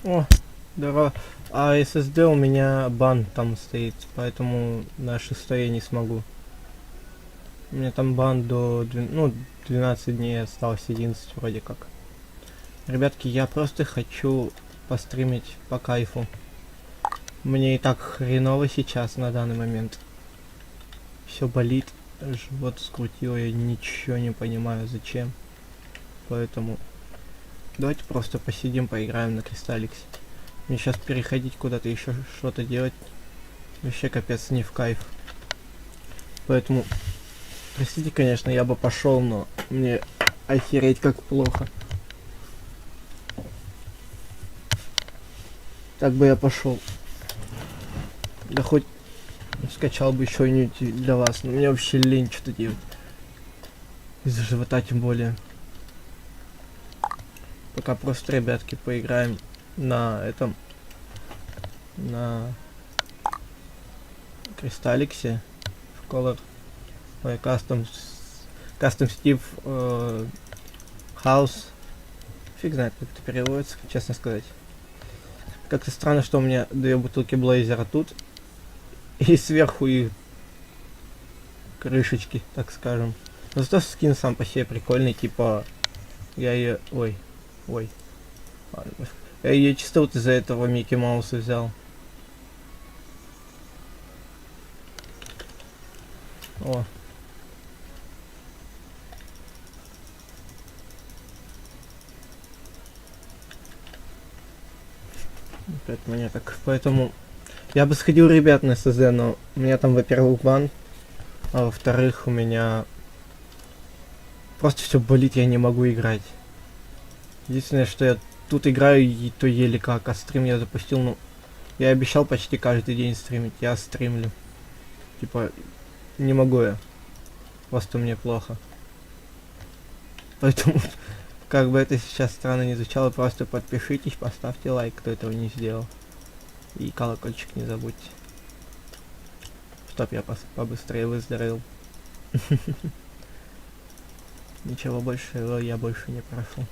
О, здорово. А SSD у меня бан там стоит, поэтому на 6 я не смогу. У меня там бан до 12 дней осталось, 11 вроде как. Ребятки, я просто хочу постримить по кайфу. Мне и так хреново сейчас на данный момент. Все болит, живот скрутило, я ничего не понимаю зачем. Поэтому давайте просто посидим, поиграем на Кристалликсе. Мне сейчас переходить куда-то еще что-то делать. Вообще капец не в кайф. Поэтому, простите, конечно, я бы пошел, но мне охереть как плохо. Так бы я пошел. Да хоть скачал бы еще что-нибудь для вас, но мне вообще лень что-то делать. Из-за живота тем более. Пока просто, ребятки, поиграем на этом, на Кристалликсе, в Color, ой, Custom Steve House. Фиг знает, как это переводится, честно сказать. Как-то странно, что у меня 2 бутылки Блейзера тут, и сверху их крышечки, так скажем. Но зато скин сам по себе прикольный, типа я ее, ой, ладно. Я ее чисто вот из-за этого Микки Мауса взял. О. Опять монеток. Поэтому я бы сходил, ребят, на СЗ, но у меня там, во-первых, бан, а во-вторых, у меня просто все болит, я не могу играть. Единственное, что я тут играю, и то еле как, а стрим я запустил, ну, я обещал почти каждый день стримить, я стримлю. Типа, не могу я. Просто мне плохо. Поэтому, как бы это сейчас странно не звучало, просто подпишитесь, поставьте лайк, кто этого не сделал. И колокольчик не забудьте. Чтоб я побыстрее выздоровел. Ничего больше я больше не прошу.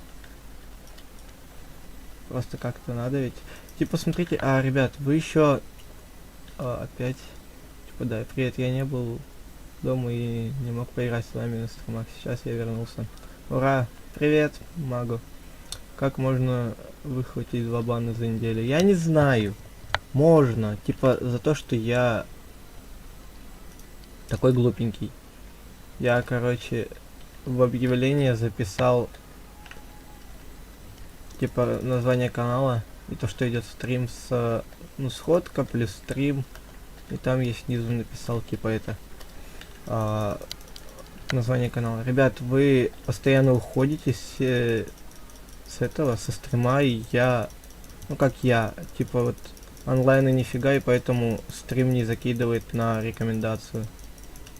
Просто как-то надо ведь. Типа, смотрите, ребят, вы еще опять. Типа, да, привет, я не был дома и не мог поиграть с вами на стримах. Сейчас я вернулся. Ура! Привет, Магу. Как можно выхватить 2 бана за неделю? Я не знаю. Можно. Типа, за то, что я такой глупенький. Я, короче, в объявление записал типа название канала и то, что идет стрим с, ну, сходка плюс стрим, и там я снизу написал типа это название канала. Ребят, вы постоянно уходите с этого, со стрима, и я, ну как я, типа вот онлайна нифига, и поэтому стрим не закидывает на рекомендацию.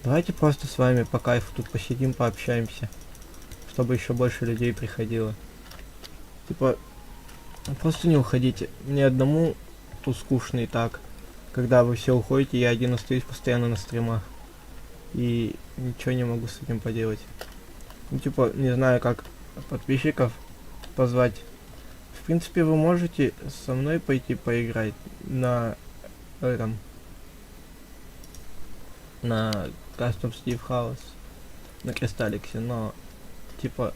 Давайте просто с вами по кайфу тут посидим, пообщаемся, чтобы еще больше людей приходило. Типа, просто не уходите. Мне одному тут скучно и так. Когда вы все уходите, я один остаюсь постоянно на стримах. И ничего не могу с этим поделать. Ну, типа, не знаю, как подписчиков позвать. В принципе, вы можете со мной пойти поиграть на этом, на Custom Steve House, на Кристалликсе, но, типа,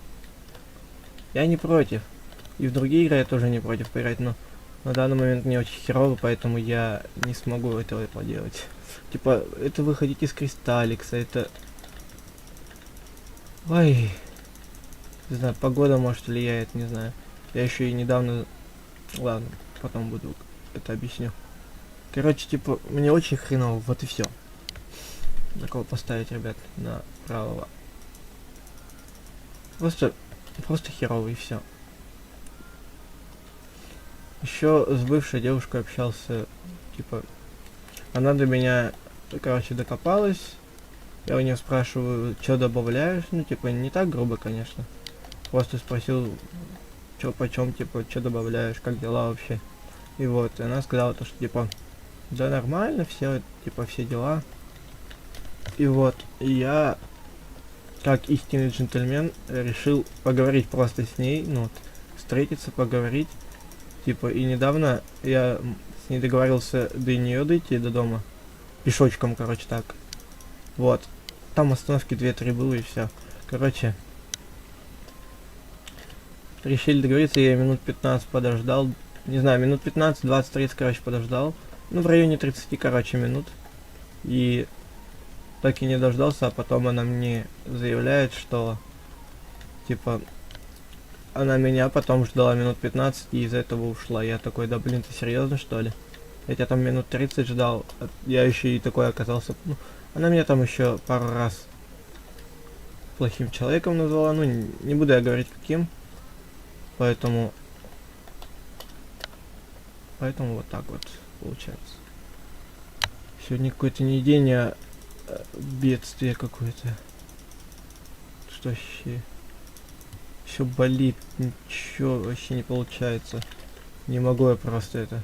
я не против. И в другие игры я тоже не против поиграть, но на данный момент мне очень херово, поэтому я не смогу этого поделать. Типа, это выходить из Кристалликса, это... Ой, не знаю, погода может влияет, не знаю. Я еще и недавно... Ладно, потом буду это объясню. Короче, типа, мне очень хреново, вот и все. На кого поставить, ребят? На правого. Просто херово и все. Еще с бывшей девушкой общался, типа, она до меня, короче, докопалась. Я у нее спрашиваю, что добавляешь, ну, типа, не так грубо, конечно. Просто спросил, что почем, типа, что добавляешь, как дела вообще. И вот, и она сказала то, что, типа, да нормально, все, типа, все дела. И вот, и я, как истинный джентльмен, решил поговорить просто с ней, ну, вот, встретиться, поговорить. Типа, и недавно я с ней договорился до нее дойти, до дома. Пешочком, короче, так. Вот. Там остановки 2-3 было и все. Короче, решили договориться, я минут 15 подождал. Не знаю, минут 15, 20-30, короче, подождал. Ну, в районе 30, короче, минут. И так и не дождался, а потом она мне заявляет, что, типа, она меня потом ждала минут 15 и из этого ушла. Я такой, да блин, ты серьезно, что ли? Я тебя там минут 30 ждал, я еще и такой оказался. Ну, она меня там еще пару раз плохим человеком назвала, ну, не буду я говорить каким. Поэтому вот так вот получается. Сегодня какой-то не день, а бедствие какое-то. Что вообще? Все болит, ничего вообще не получается. Не могу я просто это.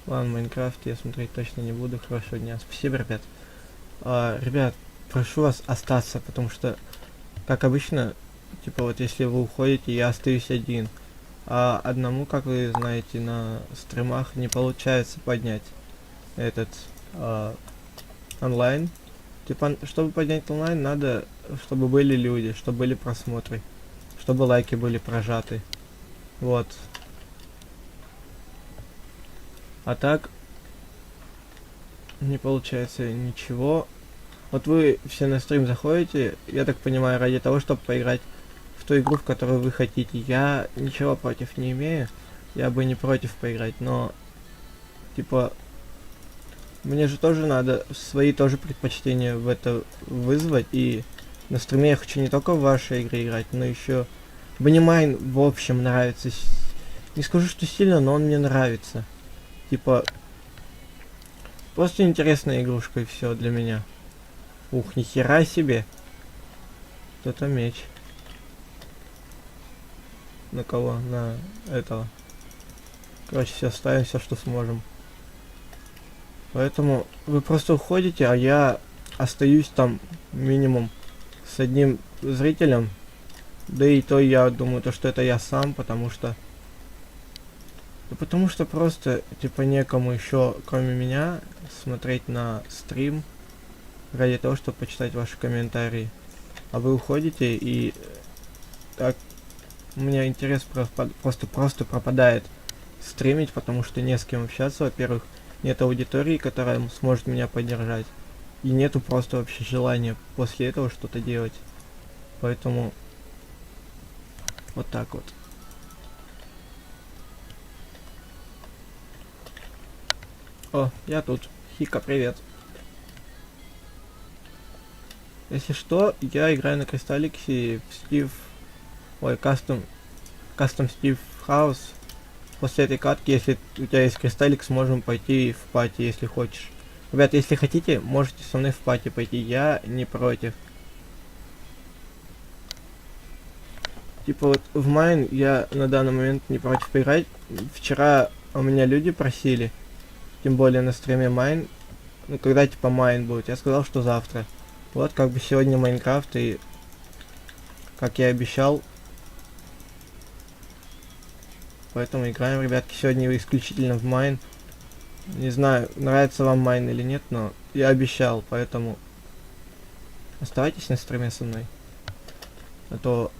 Ладно, Майнкрафт я смотреть точно не буду. Хорошего дня. Спасибо, ребят. Ребят, прошу вас остаться, потому что, как обычно, типа вот если вы уходите, я остаюсь один. А одному, как вы знаете, на стримах не получается поднять этот онлайн. Типа, чтобы поднять онлайн, надо, чтобы были люди, чтобы были просмотры, чтобы лайки были прожаты. Вот. А так не получается ничего. Вот вы все на стрим заходите, я так понимаю, ради того, чтобы поиграть в ту игру, в которую вы хотите. Я ничего против не имею. Я бы не против поиграть, но типа мне же тоже надо свои тоже предпочтения в это вызвать. И на стриме я хочу не только в вашей игре играть, но еще мне Майн в общем нравится. Не скажу, что сильно, но он мне нравится. Типа просто интересная игрушка и все для меня. Ух, нихера себе. Это меч. На кого? На этого. Короче, все ставим, все, что сможем. Поэтому вы просто уходите, а я остаюсь там минимум с одним зрителем. Да и то я думаю, то, что это я сам, потому что... Да потому что просто, типа, некому еще, кроме меня, смотреть на стрим ради того, чтобы почитать ваши комментарии. А вы уходите, и так у меня интерес просто пропадает стримить, потому что не с кем общаться, во-первых, нет аудитории, которая сможет меня поддержать, и нету просто вообще желания после этого что-то делать. Поэтому вот так вот. О, я тут. Хика, привет. Если что, я играю на Кристалликсе в Стив... Ой, кастом Стив Хаус. После этой катки, если у тебя есть Кристалликс, можем пойти в пати, если хочешь. Ребят, если хотите, можете со мной в пати пойти, я не против. Типа вот в Майн я на данный момент не против поиграть. Вчера у меня люди просили, тем более на стриме Майн, ну когда типа Майн будет, я сказал, что завтра. Вот как бы сегодня Майнкрафт, и как я обещал. Поэтому играем, ребятки, сегодня исключительно в Майн. Не знаю, нравится вам Майн или нет, но я обещал, поэтому оставайтесь на стриме со мной. А то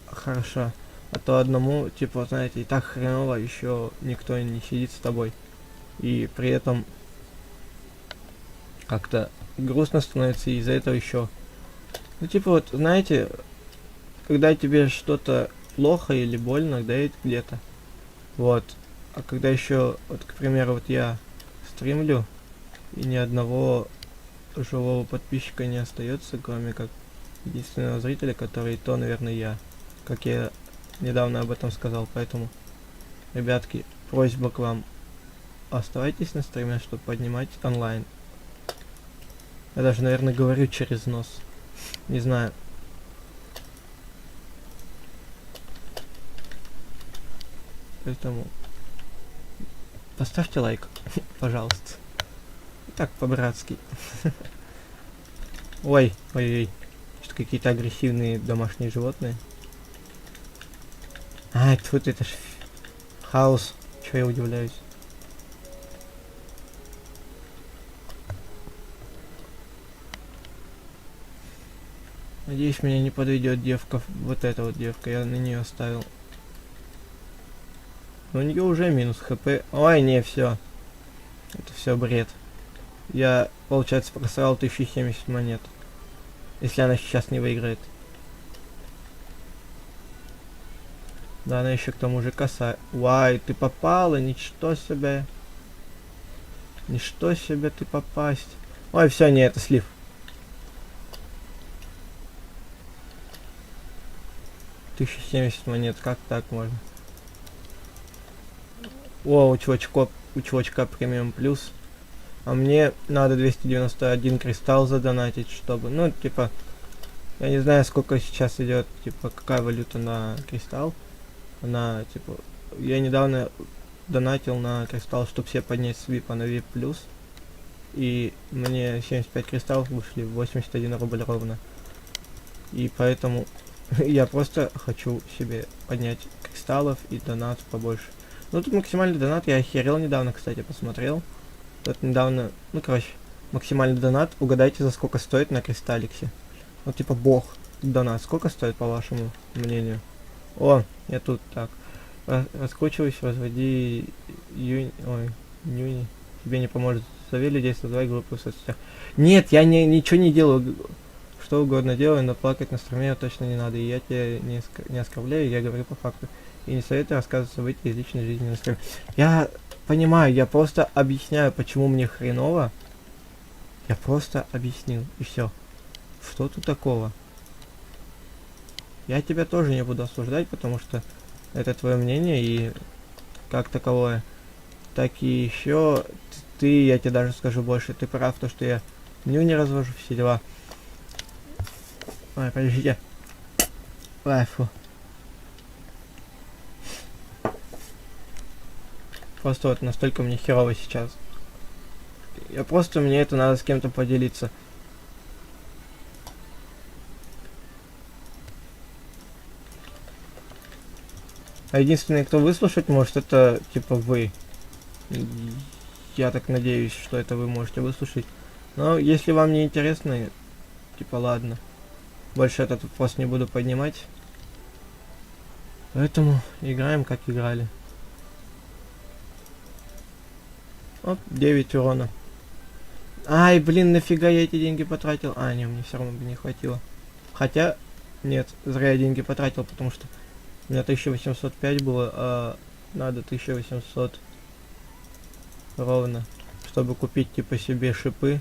хорошо. А то одному, типа, знаете, и так хреново, еще никто не сидит с тобой. И при этом как-то грустно становится, и из-за этого еще. Ну, типа, вот, знаете, когда тебе что-то плохо или больно, да, где-то. Вот. А когда еще, вот, к примеру, вот я стримлю, и ни одного живого подписчика не остается, кроме как единственного зрителя, который то, наверное, я. Как я недавно об этом сказал, поэтому, ребятки, просьба к вам, оставайтесь на стриме, чтобы поднимать онлайн. Я даже, наверное, говорю через нос. Не знаю. Поэтому поставьте лайк, пожалуйста. Так, по-братски. Ой, ой-ой. Что какие-то агрессивные домашние животные. Ай, тьфу, это ж Хаос. Чё я удивляюсь? Надеюсь, меня не подведет девка. Вот эта вот девка. Я на нее оставил. Но у нее уже минус хп. Ой, не, все. Это все бред. Я, получается, просрал 1070 монет. Если она сейчас не выиграет. Да, она еще к тому же косая. Вай, ты попала, ничто себе. Ничто себе ты попасть. Ой, все, не, это слив. Тысяча 70 монет, как так можно? О, у чувачка премиум плюс. А мне надо 291 кристалл задонатить, чтобы, ну, типа, я не знаю, сколько сейчас идет, типа, какая валюта на кристалл. Она, типа, я недавно донатил на кристалл, чтобы все поднять с VIP на VIP плюс. И мне 75 кристаллов вышли, 81 рубль ровно. И поэтому я просто хочу себе поднять кристаллов и донат побольше. Ну, тут максимальный донат, я охерел недавно, кстати, посмотрел. Тут недавно, ну, короче, максимальный донат, угадайте, за сколько стоит на кристалликсе. Ну, типа, бог донат, сколько стоит, по вашему мнению? О, я тут, так. Раскручивайся, возводи нюни. Тебе не поможет. Зови людей, создавай группы в соцсетях. Нет, я ничего не делаю. Что угодно делаю, но плакать на стриме точно не надо. И я тебя не оскорбляю, я говорю по факту. И не советую рассказывать события из личной жизни на стриме. Я понимаю, я просто объясняю, почему мне хреново. Я просто объяснил, и все. Что тут такого? Я тебя тоже не буду осуждать, потому что это твое мнение, и как таковое. Так и еще ты, я тебе даже скажу больше, ты прав, то что я не развожу, все дела. Ой, подождите. Ай, фу. Просто вот настолько мне херово сейчас. Я просто, мне это надо с кем-то поделиться. А единственный, кто выслушать может, это типа вы. Я так надеюсь, что это вы можете выслушать. Но если вам не интересно, типа ладно. Больше этот вопрос не буду поднимать. Поэтому играем, как играли. Оп, 9 урона. Ай, блин, нафига я эти деньги потратил? А, не, мне все равно бы не хватило. Хотя, нет, зря я деньги потратил, потому что у меня 1805 было, а надо 1800 ровно, чтобы купить, типа, себе шипы.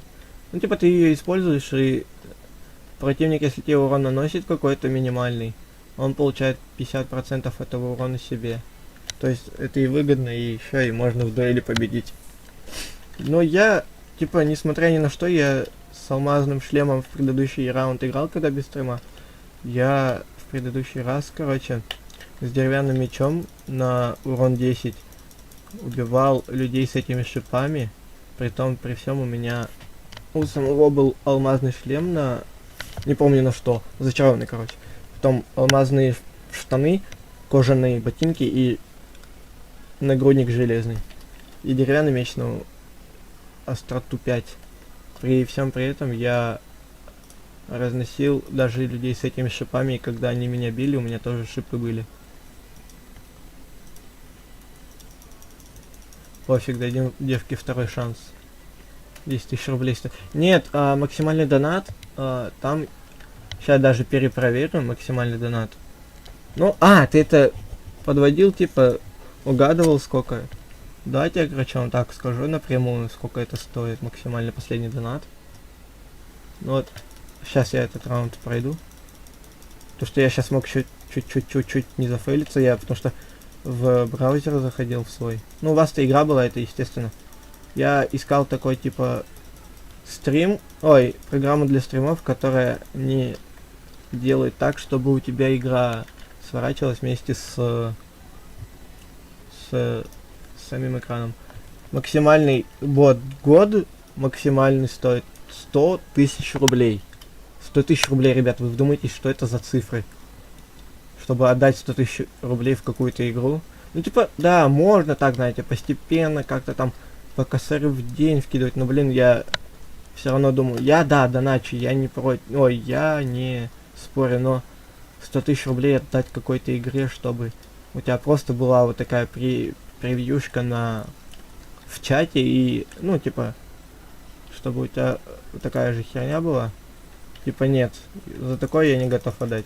Ну, типа, ты ее используешь, и противник, если тебе урон наносит какой-то минимальный, он получает 50% этого урона себе. То есть, это и выгодно, и еще и можно в дуэли победить. Но я, типа, несмотря ни на что, я с алмазным шлемом в предыдущий раунд играл, когда без стрима. Я в предыдущий раз, короче, с деревянным мечом на урон 10 убивал людей с этими шипами. Притом, при всем у меня у самого был алмазный шлем на... Не помню на что. Зачарованный, короче. Потом алмазные штаны, кожаные ботинки и нагрудник железный. И деревянный меч, ну, остроту 5. При всем при этом я разносил даже людей с этими шипами, и когда они меня били, у меня тоже шипы были. Пофиг, дадим девке второй шанс. 10 тысяч рублей. Нет, максимальный донат, там... Сейчас даже перепроверим максимальный донат. Ну, ты это подводил, типа, угадывал сколько? Давайте я, короче, вам так скажу напрямую, сколько это стоит, максимальный последний донат. Ну вот, сейчас я этот раунд пройду. То, что я сейчас мог чуть-чуть не зафейлиться, потому что в браузер заходил в свой. Ну, у вас-то игра была, это естественно. Я искал такой, типа, программу для стримов, которая не делает так, чтобы у тебя игра сворачивалась вместе с самим экраном. Максимальный год максимальный стоит 100 тысяч рублей. 100 тысяч рублей, ребят, вы вдумайтесь, что это за цифры? Чтобы отдать 100 тысяч рублей в какую-то игру. Ну, типа, да, можно так, знаете, постепенно как-то там по косарю в день вкидывать, но, блин, я все равно думаю, я, да, доначу, я не против, ой, я не спорю, но 100 тысяч рублей отдать какой-то игре, чтобы у тебя просто была вот такая превьюшка в чате и, ну, типа, чтобы у тебя такая же херня была. Типа, нет, за такое я не готов отдать.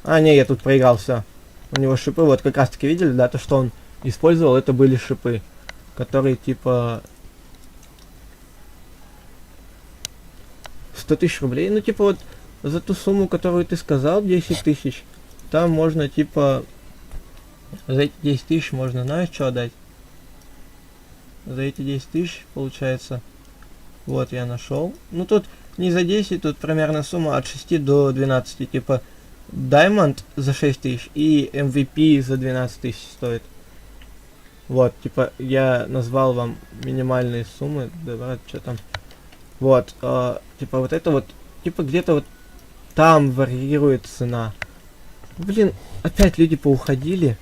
А, не, я тут проиграл, все. У него шипы, вот как раз таки видели, да, то, что он использовал, это были шипы, которые, типа, 100 тысяч рублей, ну, типа, вот, за ту сумму, которую ты сказал, 10 тысяч, там можно, типа, за эти 10 тысяч можно, знаешь, что отдать? За эти 10 тысяч, получается, вот, я нашел. Ну, тут не за 10, тут примерно сумма от 6 до 12, типа, Diamond за 6 тысяч и MVP за 12 тысяч стоит. Вот, типа, я назвал вам минимальные суммы, да, брат, что там. Вот, типа, вот это вот, типа, где-то вот там варьирует цена. Блин, опять люди поуходили.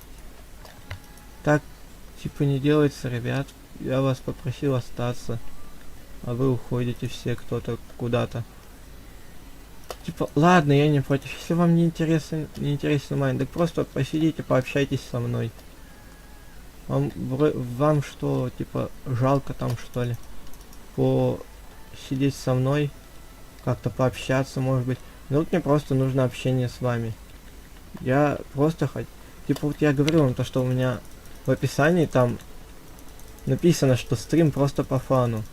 Так, типа, не делается, ребят. Я вас попросил остаться. А вы уходите все кто-то куда-то. Типа, ладно, я не против. Если вам не интересен онлайн, так просто посидите, пообщайтесь со мной. Вам что, типа, жалко там, что ли? Посидеть со мной, как-то пообщаться, может быть. Ну, вот мне просто нужно общение с вами. Я просто типа, вот я говорил вам то, что у меня в описании там написано, что стрим просто по фану.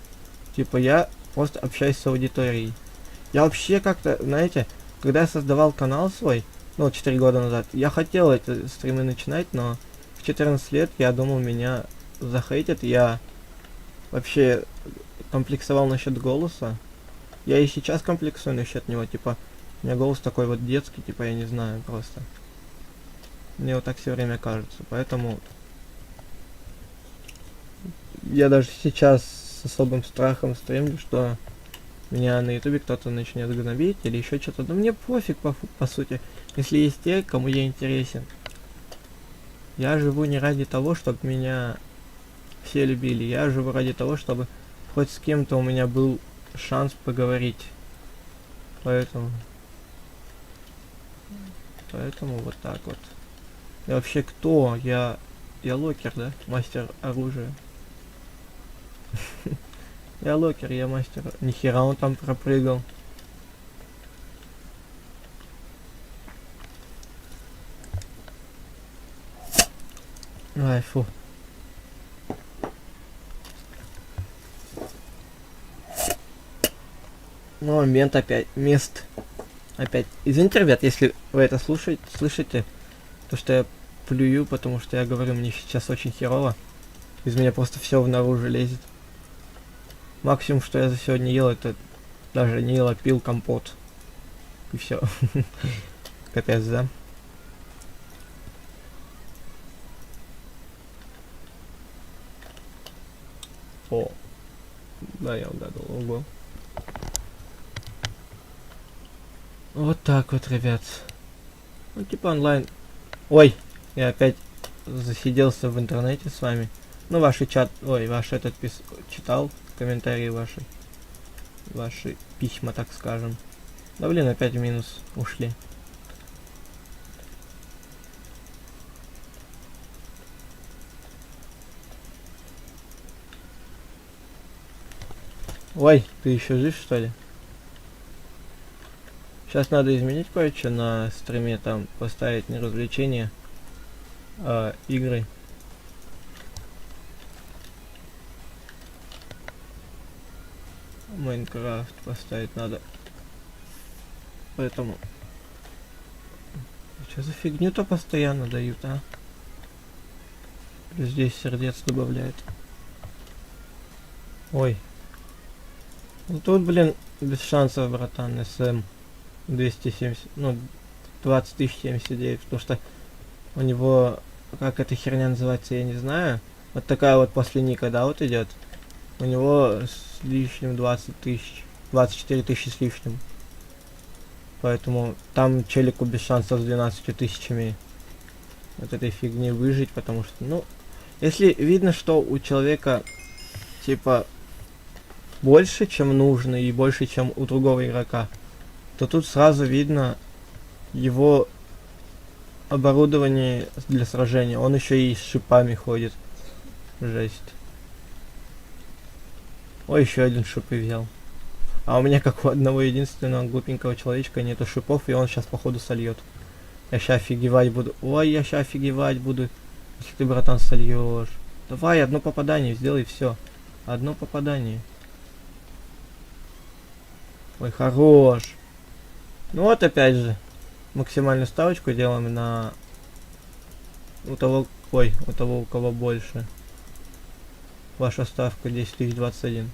Типа, я просто общаюсь с аудиторией. Я вообще как-то, знаете, когда я создавал канал свой, ну, 4 года назад, я хотел эти стримы начинать, но в 14 лет я думал, меня захейтят. Я вообще комплексовал насчет голоса. Я и сейчас комплексую насчет него, типа, у меня голос такой вот детский, типа, я не знаю, просто. Мне вот так все время кажется, поэтому я даже сейчас с особым страхом стримлю, что меня на ютубе кто-то начнет гнобить или еще что-то. Да мне пофиг, по сути, если есть те, кому я интересен. Я живу не ради того, чтобы меня все любили. Я живу ради того, чтобы хоть с кем-то у меня был шанс поговорить. Поэтому вот так вот. Я вообще кто? Я локер, да? Мастер оружия. Я локер, я мастер. Нихера он там пропрыгал. Ай, фу. Ну, мент опять. Мест. Опять. Извините, ребят, если вы это слышите, то что я плюю, потому что я говорю, мне сейчас очень херово. Из меня просто все внаружи лезет. Максимум, что я за сегодня ел, это даже не ел, а пил компот. И все. Капец, да? О. Да, я угадал. Ого. Вот так вот, ребят. Ну, типа онлайн. Ой, я опять засиделся в интернете с вами. Ну, ваш чат, ой, ваш этот читал комментарии ваши письма, так скажем. Да блин, опять в минус ушли. Ой, ты еще жив, что ли? Сейчас надо изменить кое-что на стриме, там поставить не развлечения, а игры. Майнкрафт поставить надо. Поэтому... Что за фигню-то постоянно дают, а? Здесь сердец добавляет. Ой. Ну тут, блин, без шансов, братан, СМ 270, ну, 20 079, потому что у него, как эта херня называется, я не знаю. Вот такая вот после ника, да, вот идет. У него с лишним 20 тысяч, 24 тысячи с лишним. Поэтому там челику без шансов с 12 тысячами от этой фигни выжить, потому что, ну, если видно, что у человека, типа, больше, чем нужно, и больше, чем у другого игрока, то тут сразу видно его оборудование для сражения. Он еще и с шипами ходит. Жесть. Ой, еще один шипы взял. А у меня, как у одного единственного глупенького человечка, нету шипов, и он сейчас, походу, сольет. Я ща офигевать буду. Ой, я ща офигевать буду. Если ты, братан, сольешь. Давай, одно попадание сделай, все. Одно попадание. Ой, хорош. Ну вот, опять же. Максимальную ставочку делаем на... У того, у того, у кого больше. Ваша ставка 10021.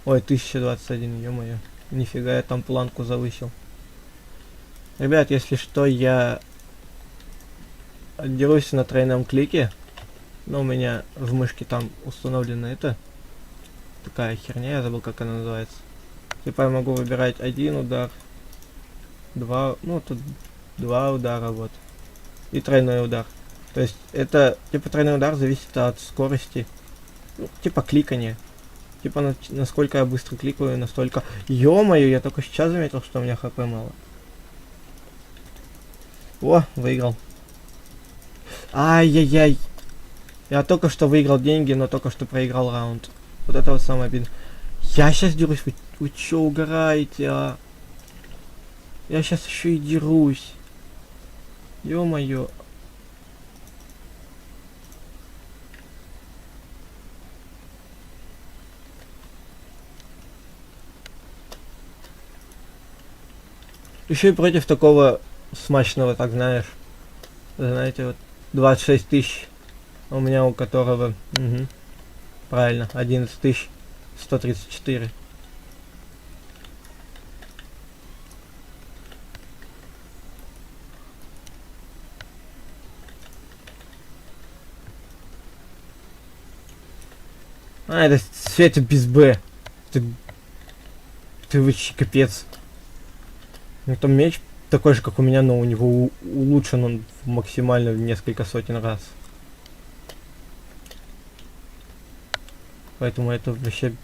Ой, 1021, ё-моё. Нифига, я там планку завысил. Ребят, если что, я дерусь на тройном клике. Но у меня в мышке там установлено это. Такая херня, я забыл, как она называется. Типа я могу выбирать один удар. Два, ну тут два удара, вот. И тройной удар. То есть это, типа, тройной удар зависит от скорости. Ну, типа кликания. Типа, насколько я быстро кликаю, настолько... Ё-моё, я только сейчас заметил, что у меня хп мало. О, выиграл. Ай-яй-яй. Я только что выиграл деньги, но только что проиграл раунд. Вот это вот самое обидное. Я сейчас дерусь. Вы чё угораете, а? Я сейчас еще и дерусь. Ё-моё. Еще и против такого смачного, так знаешь. Знаете, вот 26 тысяч. У меня у которого... Угу, правильно, 11 тысяч 134. А, это Светя без Б. Ты вообще капец. Ну там меч такой же, как у меня, но у него улучшен он максимально в несколько сотен раз. Поэтому это вообще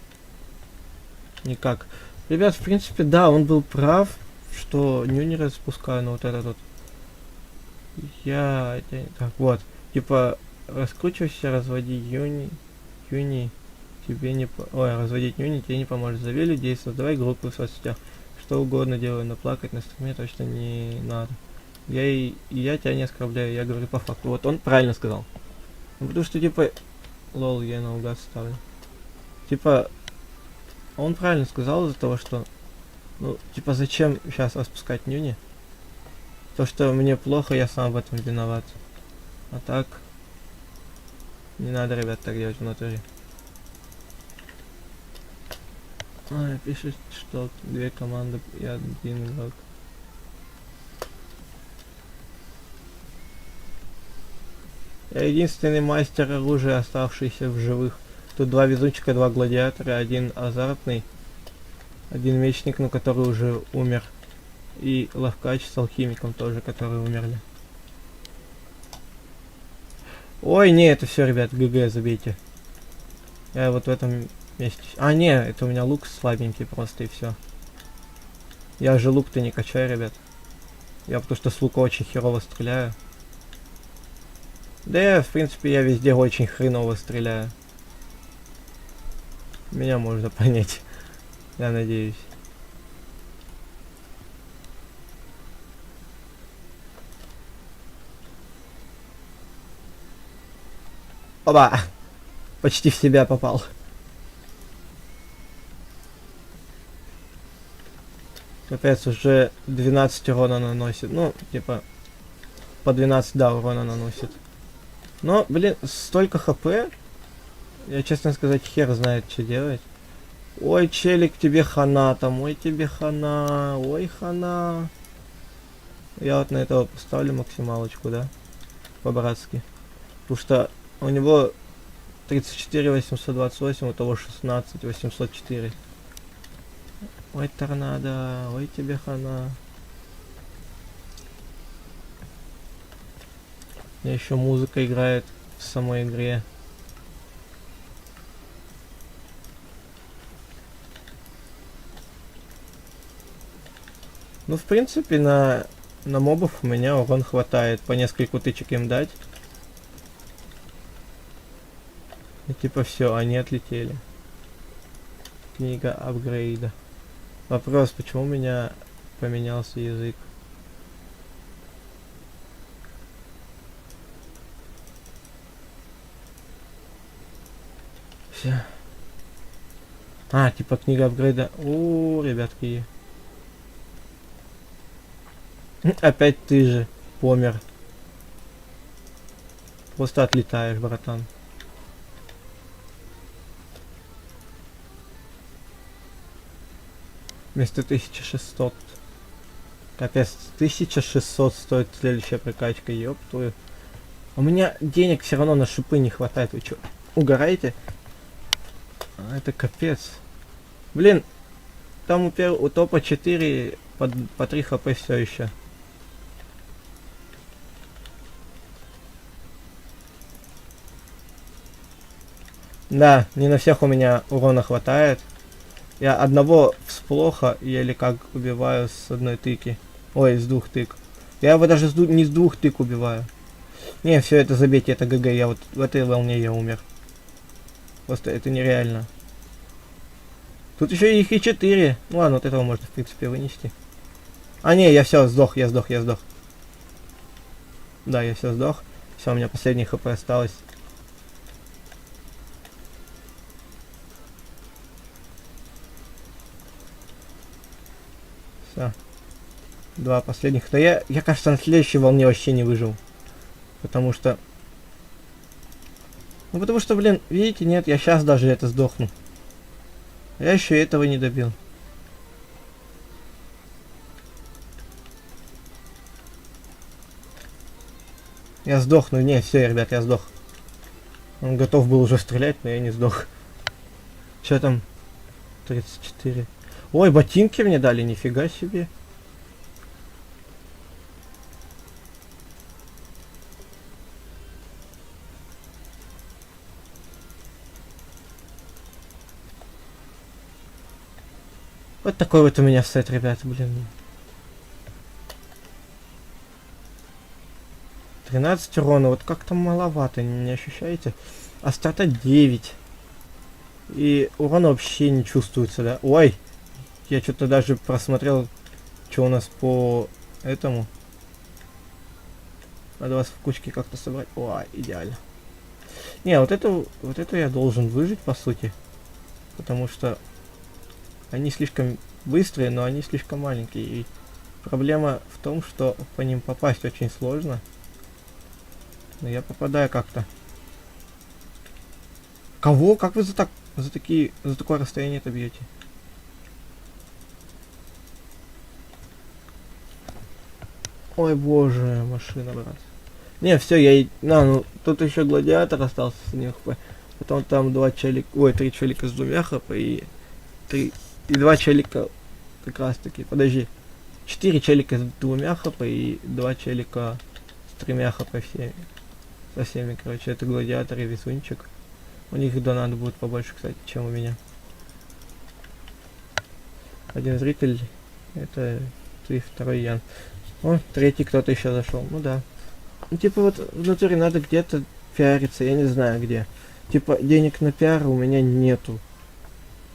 никак. Ребят, в принципе, да, он был прав, что нюни распускаю, но вот этот вот. Так, вот. Типа, раскручивайся, разводи юни. Тебе не... Ой, разводить нюни тебе не поможет. Зови людей, создавай группы в соцсетях. Что угодно делаю, но плакать на стриме точно не надо. Я тебя не оскорбляю, я говорю по факту. Вот он правильно сказал. Ну, потому что, типа... Лол, я наугад ставлю. Типа, он правильно сказал из-за того, что... Ну, типа, зачем сейчас распускать нюни? То, что мне плохо, я сам в этом виноват. А так... Не надо, ребят, так делать в натуре. Пишет, что две команды и один игрок. Я единственный мастер оружия, оставшийся в живых. Тут два везунчика, два гладиатора, один азартный, один мечник, но который уже умер. И ловкач с алхимиком тоже, которые умерли. Ой, не, это все, ребят, ГГ, забейте. Я вот в этом месте... А, не, это у меня лук слабенький просто, и все. Я же лук-то не качаю, ребят. Я потому что с лука очень херово стреляю. Да, в принципе, я везде очень хреново стреляю. Меня можно понять. Я надеюсь. Оба! Почти в себя попал. Капец, уже 12 урона наносит. Ну, типа, по 12, да, урона наносит. Но, блин, столько хп. Я, честно сказать, хер знает, что делать. Ой, челик, тебе хана там. Ой, тебе хана. Ой, хана. Я вот на этого поставлю максималочку, да? По-братски. Потому что у него 34 828, у того 16 804. Ой, торнадо, ой, тебе хана. меня еще музыка играет в самой игре. Ну, в принципе, на мобов у меня урон хватает. По нескольку тычек им дать. И типа все, они отлетели. Книга апгрейда. Вопрос, почему у меня поменялся язык? Все. А, типа книга апгрейда. О, ребятки. Опять ты же помер. Просто отлетаешь, братан. Вместо 1600. Капец, 1600 стоит следующая прокачка, ёб твою. У меня денег все равно на шипы не хватает. Вы чё, угораете? А, это капец. Блин, там у топа 4 по 3 хп все еще. Да, не на всех у меня урона хватает. Я одного всплоха еле как убиваю с одной тыки. Ой, с двух тык. Я его даже не с двух тык убиваю. Не, все это забейте, это ГГ. Я вот в этой волне я умер. Просто это нереально. Тут еще их и 4. Ну ладно, вот этого можно в принципе вынести. А не, я все, сдох, я сдох. Да, я все сдох. Все, у меня последний хп осталось. Все. Два последних. Да я, кажется, на следующей волне вообще не выжил. Потому что... Ну потому что, блин, видите, нет, я сейчас даже это сдохну. Я еще этого не добил. Я сдохну. Не, все, ребят, я сдох. Он готов был уже стрелять, но я не сдох. Че там? 34. Ой, ботинки мне дали, нифига себе. Вот такой вот у меня сет, ребят, блин. 13 урона, вот как-то маловато, не ощущаете? А стата 9. И урона вообще не чувствуется, да? Ой, я что-то даже просмотрел, что у нас по этому. Надо вас в кучке как-то собрать. Ой, идеально. Не, вот это я должен выжить, по сути. Потому что они слишком быстрые, но они слишком маленькие. И проблема в том, что по ним попасть очень сложно. Но я попадаю как-то. Кого? Как вы за такое расстояние-то бьете? Ой, боже, машина, брат. Не, все, ну, тут еще гладиатор остался с них. Потом там 2 челика... Ой, 3 челика с 2 хп и 2 челика как раз таки. Подожди. 4 челика с 2 хп и 2 челика с 3 хп всеми. Со всеми, короче, это гладиатор и везунчик. У них донат будет побольше, кстати, чем у меня. Один зритель, это ты, второй Ян. О, третий кто-то еще зашел. Ну да. Ну типа вот в натуре надо где-то пиариться, я не знаю где. Типа денег на пиар у меня нету.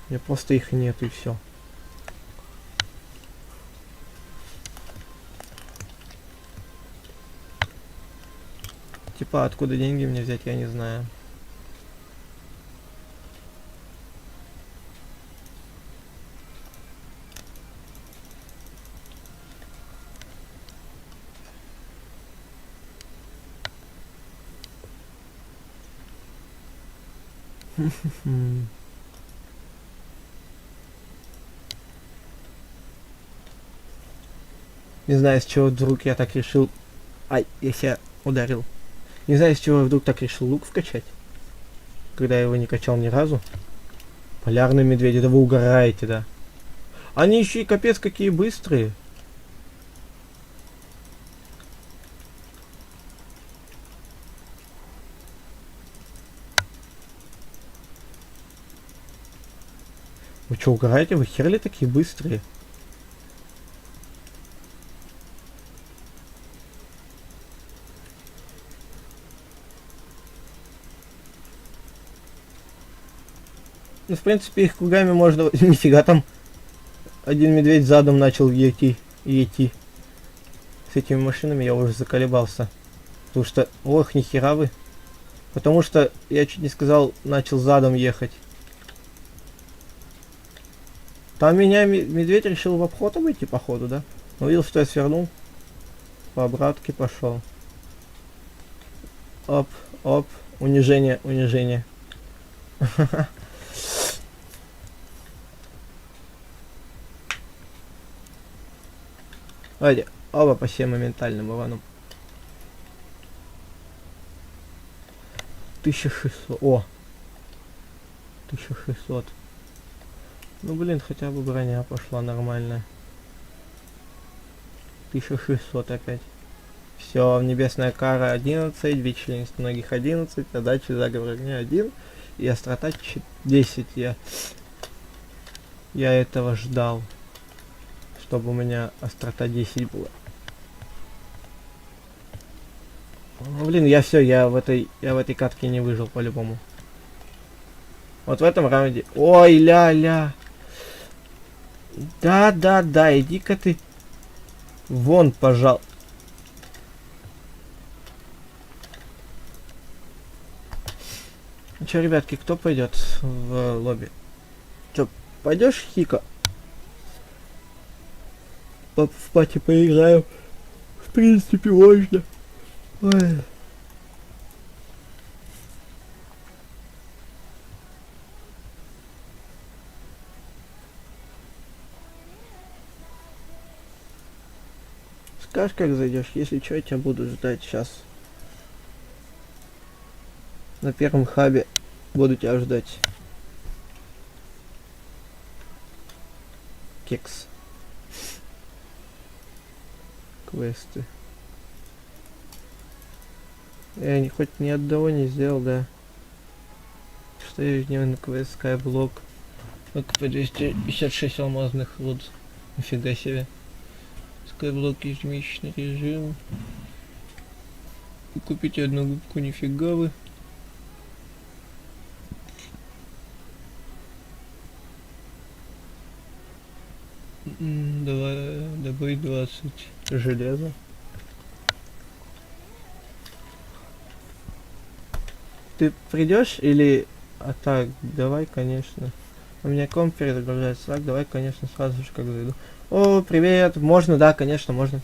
У меня просто их нету и все. Типа откуда деньги мне взять, я не знаю. Не знаю, с чего вдруг я так решил... Ай, я себя ударил. Не знаю, с чего я вдруг так решил лук вкачать. Когда я его не качал ни разу. Полярные медведи, да вы угораете, да. Они еще и капец какие быстрые. Вы что, угораете? Вы херли такие быстрые? Ну, в принципе, их кругами можно... Нифига там. Один медведь задом начал идти. С этими машинами я уже заколебался. Потому что... Ох, нихера вы. Потому что, я чуть не сказал, начал задом ехать. Там меня медведь решил в обход обойти, походу, да? Увидел, что я свернул. По обратке пошел. Оп, оп. Унижение, унижение. Давайте, оба по всем моментальным иваном. 1600. О! 1600. Ну блин, хотя бы броня пошла нормальная. 1600 опять. Все, небесная кара 11, вечность многих 11, задача заговор огня 1 и острота 10. Я этого ждал, чтобы у меня острота 10 была. Ну, блин, я в этой катке не выжил по-любому. Вот в этом раунде. Ой, ля-ля. Да, иди-ка ты вон, пожалуйста. Ну чё, ребятки, кто пойдет в лобби? Чё, пойдешь, Хика? В пати поиграем. В принципе, можно. Ой. Скажешь, как зайдешь? Если что, я тебя буду ждать сейчас. На первом хабе буду тебя ждать. Кекс. Квесты. Я хоть ни одного не сделал, да. Что ежедневный квест, скайблок. ВКП 256 алмазных лут. Нифига себе. Скайблок ежемесячный режим. Купите одну губку, нифига вы. Давай добыть 20 железа. Ты придешь или... А так, давай, конечно. У меня комп перезагружается. Так, давай, конечно, сразу же как зайду. О, привет. Можно, да, конечно, можно.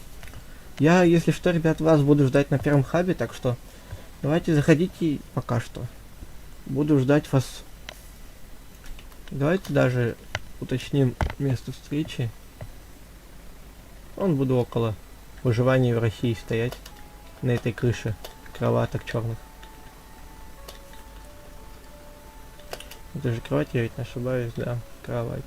Я, если что, ребят, вас буду ждать на первом хабе, так что давайте заходите пока что. Буду ждать вас. Давайте даже уточним место встречи. Буду около выживания в России стоять на этой крыше кроваток черных. Это же кровать, я ведь не ошибаюсь, да, кровать.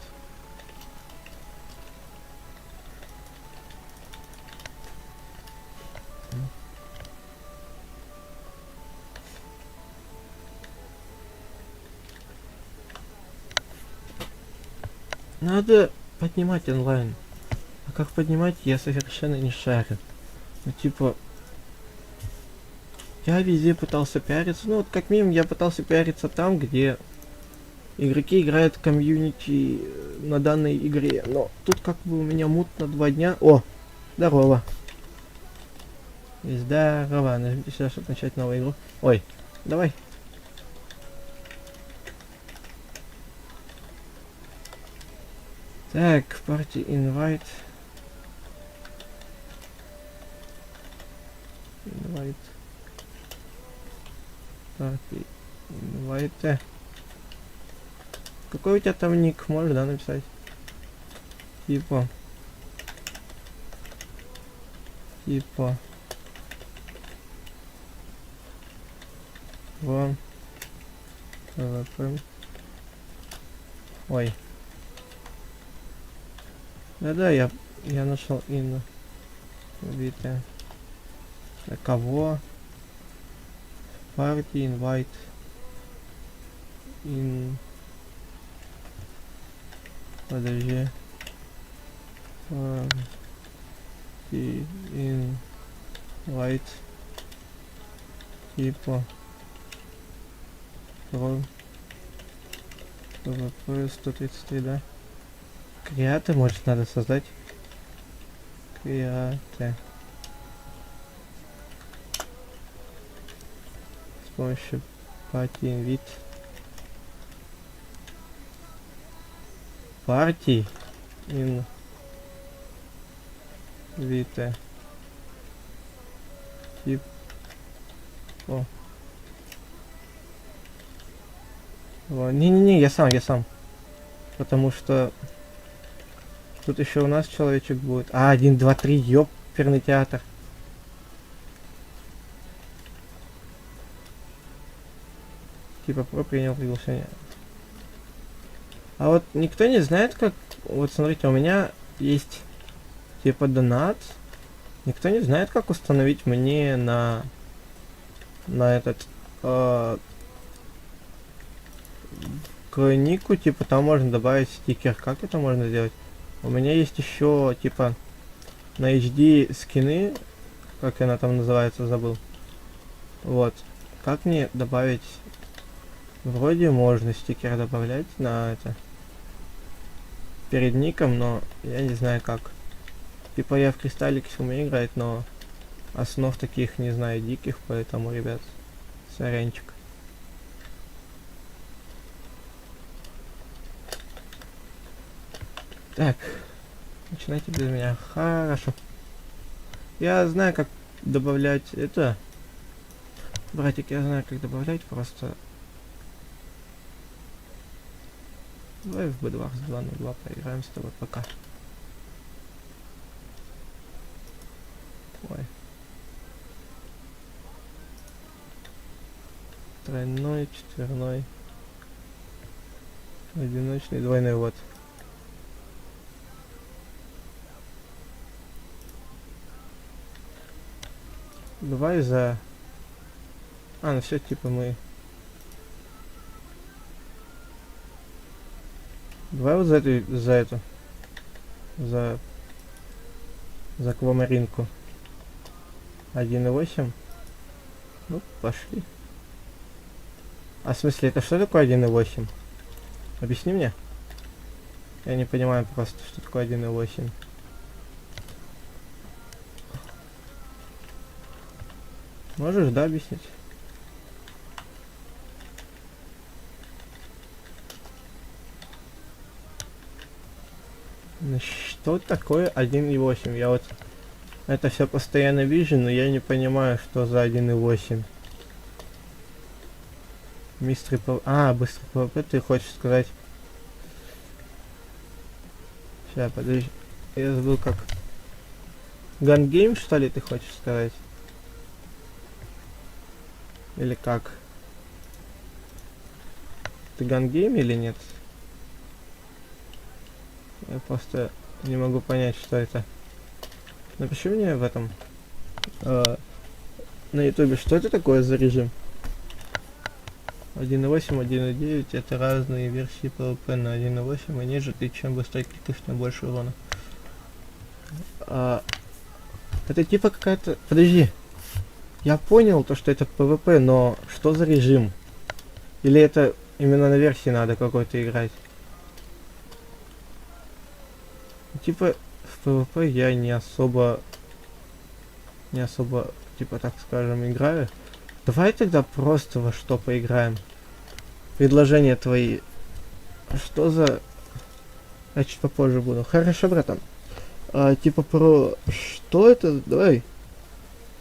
Надо поднимать онлайн. А как поднимать, я совершенно не шарю. Ну типа... Я везде пытался пиариться. Ну вот как минимум я пытался пиариться там, где игроки играют в комьюнити на данной игре. Но тут как бы у меня мутно 2 дня. О! Здорово. Здорово. Нажмите сюда, чтобы начать новую игру. Ой, давай. Так, party invite. Invite. Party invite. Какой у тебя там ник? Можешь, да, написать? Типа. Вон. Ой. Да-да, я нашел Инну. Убитая. А кого? Party invite. Подожди. И invite типа про PvP 133, да? Креаты, может, надо создать? Креаты. С помощью party invite. Party invite. Тип. О. Не-не-не, я сам. Потому что тут еще у нас человечек будет. А, 1, 2, 3, ёперный театр. Типа принял приглашение. А вот никто не знает, как... Вот смотрите, у меня есть типа донат. Никто не знает, как установить мне на этот... к нику, типа, там можно добавить стикер. Как это можно сделать? У меня есть еще, типа, на HD скины, как она там называется, забыл. Вот. Как мне добавить? Вроде можно стикер добавлять на это. Перед ником, но я не знаю как. Типа я в Кристаллике умею играть, но основ таких не знаю диких, поэтому, ребят, сорянчик. Так, начинайте без меня. Хорошо. Я знаю, как добавлять это. Братик, я знаю, как добавлять, просто... Давай в B2 с 2 на 2 поиграем с тобой пока. Ой. Тройной, четверной. Одиночный, двойной, вот. Давай за... А, ну все, типа мы... Давай вот за аквамаринку. 1.8. Ну, пошли. А в смысле, это что такое 1.8? Объясни мне. Я не понимаю просто, что такое 1.8. Можешь, да, объяснить? Что такое 1.8? Я вот это все постоянно вижу, но я не понимаю, что за 1.8. Мистер ПВП. А, быстрый ПВП, ты хочешь сказать? Сейчас, подожди. Я забыл как. Гангейм, что ли, ты хочешь сказать? Или как? Ты гангейм или нет? Я просто не могу понять, что это. Напиши мне в этом. На ютубе, что это такое за режим? 1.8, 1.9 это разные версии PvP на 1.8 и ниже ты чем быстрее кликаешь, тем больше урона. Это типа какая-то... Подожди. Я понял то, что это PvP, но что за режим? Или это именно на версии надо какой-то играть? Типа в PvP я не особо, типа так скажем, играю. Давай тогда просто во что поиграем. Предложения твои. Что за... Я чуть попозже буду. Хорошо, братан. Типа про... Что это? Давай.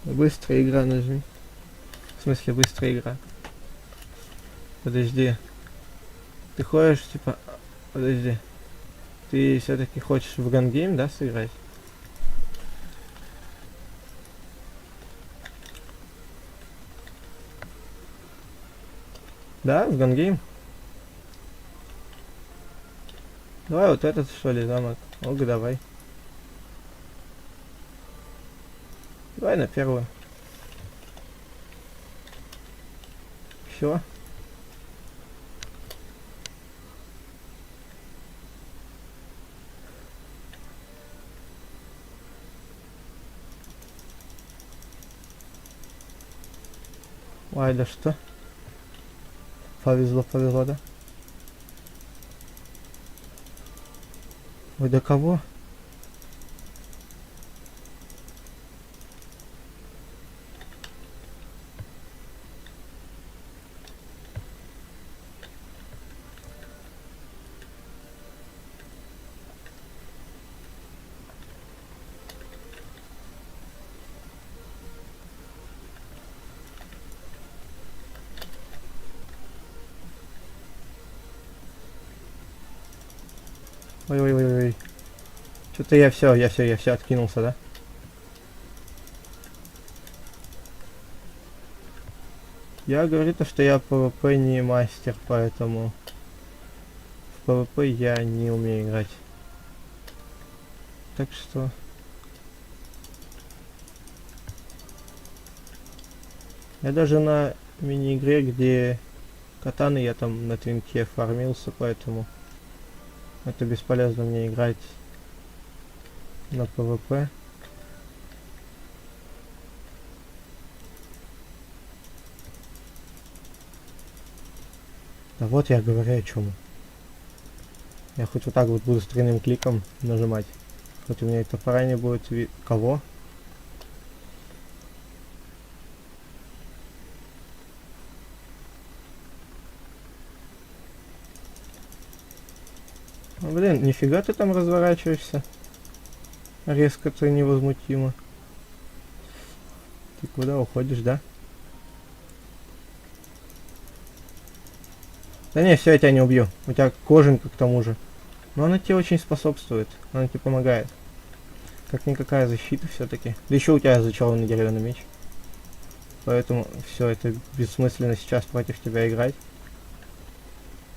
Быстрая игра нажми. В смысле, быстрая игра. Подожди. Ты ходишь, типа... Подожди. Ты все-таки хочешь в гангейм, да, сыграть? Да, в гангейм? Давай вот этот, что ли, замок. Ого, давай. Давай на первую. Все. Ой, да что? Повезло, повезло, да? Ой, до кого? Ой-ой-ой-ой. Что-то я все откинулся, да? Я говорю то, что я PvP не мастер, поэтому в PvP я не умею играть. Так что... Я даже на мини-игре, где катаны, я там на твинке фармился, поэтому это бесполезно мне играть на PvP. Да вот я говорю о чем. Я хоть вот так вот буду с тройным кликом нажимать. Хоть у меня это топора не будет кого? Ну, блин, нифига ты там разворачиваешься. Резко ты невозмутимо. Ты куда уходишь, да? Да не, все, я тебя не убью. У тебя кожанка к тому же. Но она тебе очень способствует. Она тебе помогает. Как никакая защита все-таки. Да еще у тебя зачарованный деревянный меч. Поэтому все, это бессмысленно сейчас против тебя играть.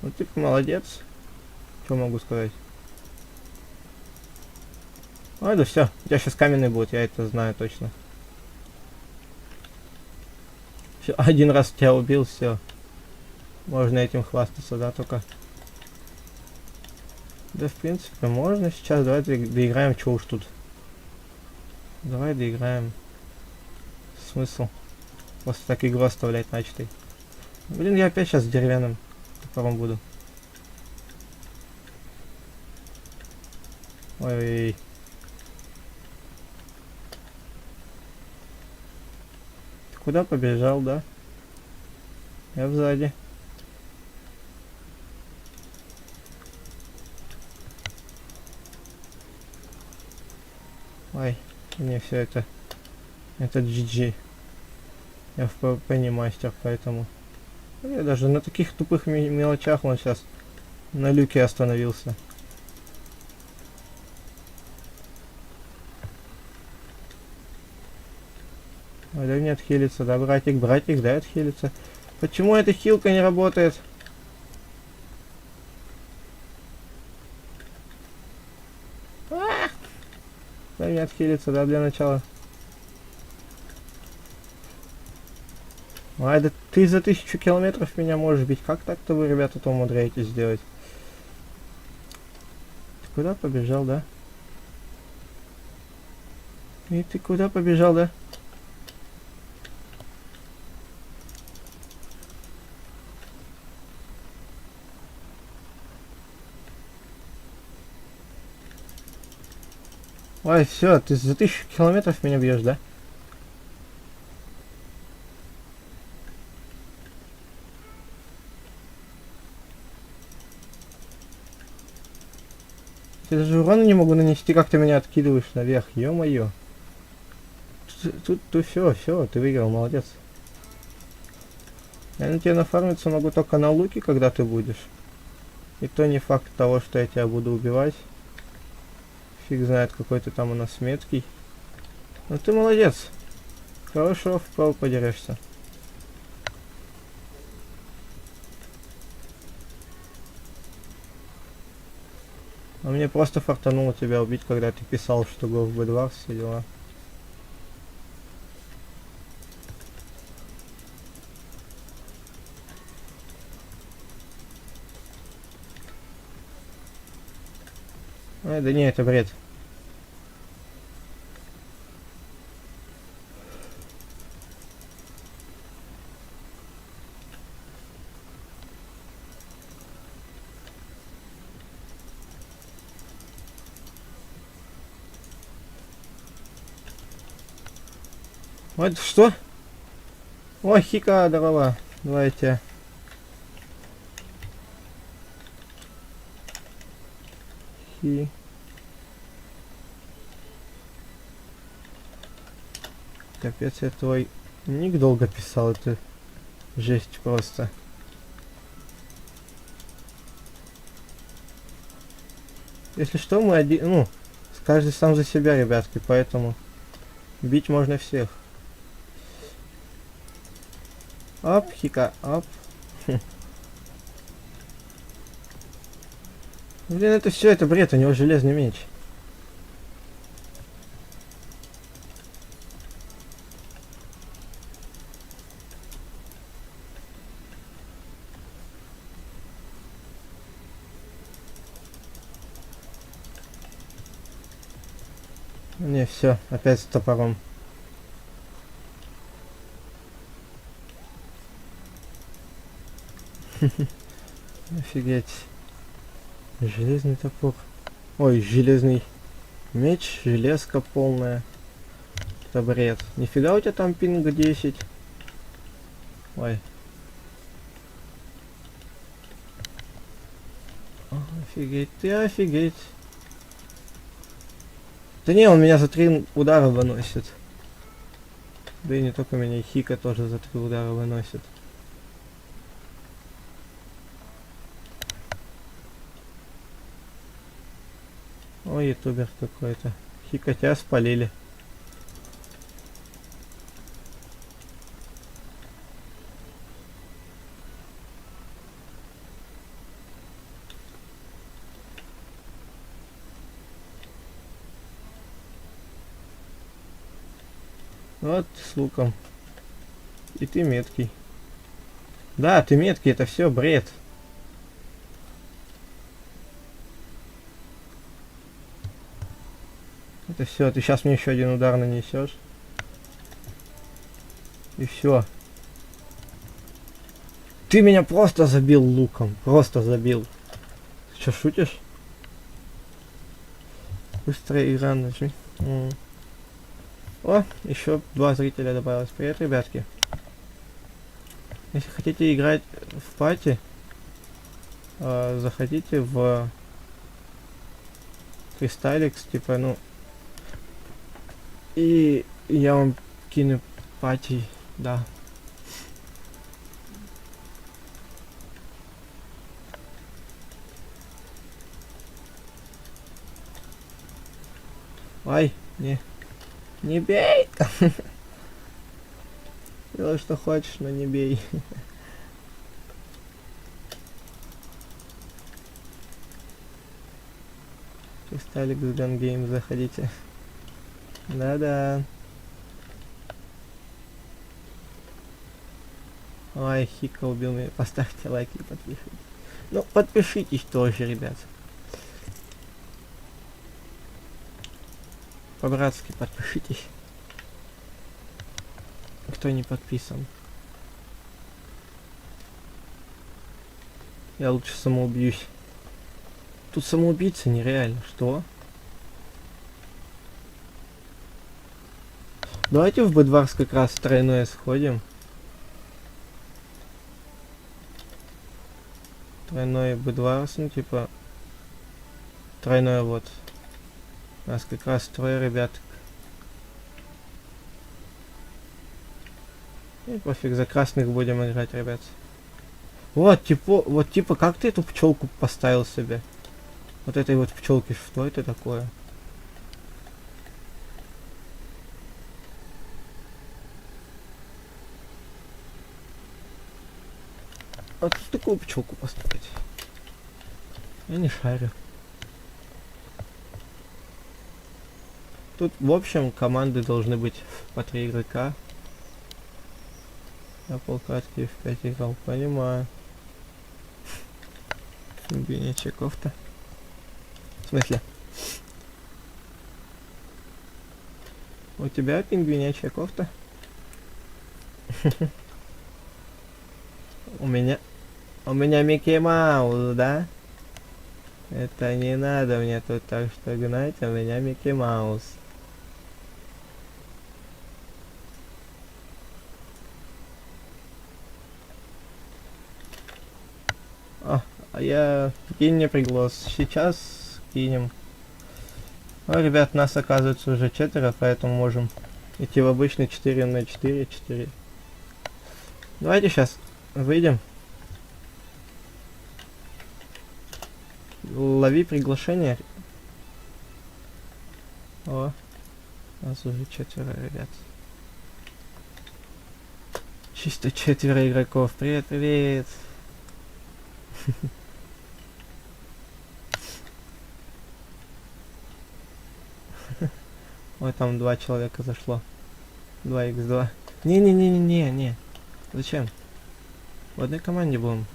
Ну ты молодец. Что могу сказать? Ой, да все. У тебя сейчас каменный будет, я это знаю точно. Все, один раз тебя убил, все. Можно этим хвастаться, да, только. Да, в принципе, можно сейчас. Давай доиграем, что уж тут. Давай доиграем. Смысл? Просто так игру оставлять начатой. Блин, я опять сейчас с деревянным топором буду. Ой. Ты куда побежал, да? Я сзади. Ой, не все это. Это GG. Я в PvP не мастер, поэтому... Я даже на таких тупых мелочах он сейчас на люке остановился. Ой, да не отхилится, да, братик, братик, да, отхилится. Почему эта хилка не работает? Да не отхилится, да, для начала. Ай, да ты за 1000 километров меня можешь бить. Как так-то вы, ребята-то умудряетесь сделать? Ты куда побежал, да? И ты куда побежал, да? Ой, все, ты за 1000 километров меня бьешь, да? Я даже урона не могу нанести, как ты меня откидываешь наверх, ё-моё. Тут все, ты выиграл, молодец. Я на тебя нафармиться могу только на луке, когда ты будешь. И то не факт того, что я тебя буду убивать. Фиг знает, какой ты там у нас меткий. Ну ты молодец. Хорошо, вправо подерешься. А мне просто фартануло тебя убить, когда ты писал, что го в B2, все дела. Ай, да не, это бред. Вот что? Ой, хика дрова. Давайте. Хи. Капец, я твой ник долго писал, это жесть просто. Если что, мы один, ну, каждый сам за себя, ребятки, поэтому бить можно всех. Оп, хика, оп. Блин, это все, это бред, у него железный меч. Не, все, опять с топором. Офигеть. Железный топор. Ой, железный меч, железка полная. Это бред. Нифига у тебя там пинг 10. Ой. Офигеть, ты офигеть. Да не, он меня за 3 удара выносит. Да и не только меня, и Хика тоже за 3 удара выносит. Ой, ютубер какой-то. Хика, тебя спалили. Вот с луком. И ты меткий. Да, ты меткий, это все бред. Это все, ты сейчас мне еще один удар нанесешь. И все. Ты меня просто забил луком. Просто забил. Ты что, шутишь? Быстрая игра нажми. О, еще 2 зрителя добавилось. Привет, ребятки. Если хотите играть в пати, заходите в Crystalix, типа, ну, и я вам кину пати, да. Ай, не бей! Делай, что хочешь, но не бей. Crystalix Gun Game, заходите. Да-да. Ой, Хика убил меня. Поставьте лайк и подпишитесь. Ну, подпишитесь тоже, ребят. По-братски подпишитесь. Кто не подписан. Я лучше самоубьюсь. Тут самоубийца нереально. Что? Давайте в Бэдварс как раз тройное сходим. Тройное Бэдварс, ну типа... Тройное вот. У нас как раз 3 ребят. И пофиг, за красных будем играть, ребят. Вот типа, как ты эту пчелку поставил себе? Вот этой вот пчелки, что это такое? А тут такую пчелку поставить? Я не шарю. Тут, в общем, команды должны быть по 3 игрока. Я полкатки в 5 играл, понимаю. Пингвинячья кофта. В смысле? У тебя пингвинячья кофта? У меня Микки Маус, да? Это не надо мне тут так что гнать, у меня Микки Маус. А я... Кинь мне приглас. Сейчас кинем. О, ребят, нас оказывается уже 4, поэтому можем идти в обычный 4 на 4, 4. Давайте сейчас выйдем. Лови приглашение. О, нас уже 4, ребят. Чисто 4 игроков. Привет, привет. Ой, там 2 человека зашло. 2х2. Не. Зачем? В одной команде будем.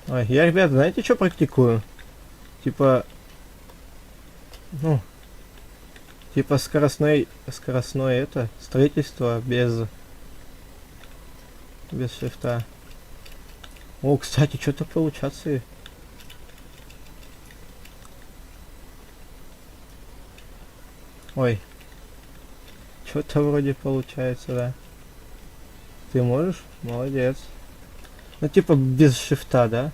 Ой, я, ребят, знаете, что практикую? Типа... Ну... Типа скоростное это, строительство без шрифта. О, кстати, что-то получаться. Ой. Что-то вроде получается, да. Ты можешь? Молодец. Ну, типа без шрифта, да?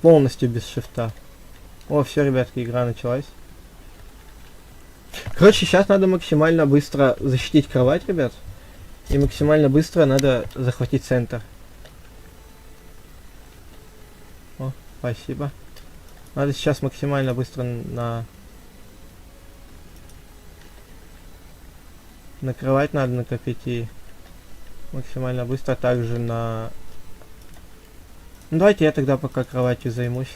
Полностью без шрифта. О, все, ребятки, игра началась. Короче, сейчас надо максимально быстро защитить кровать, ребят. И максимально быстро надо захватить центр. О, спасибо. Надо сейчас максимально быстро на кровать надо накопить и максимально быстро также на... Ну, давайте я тогда пока кроватью займусь.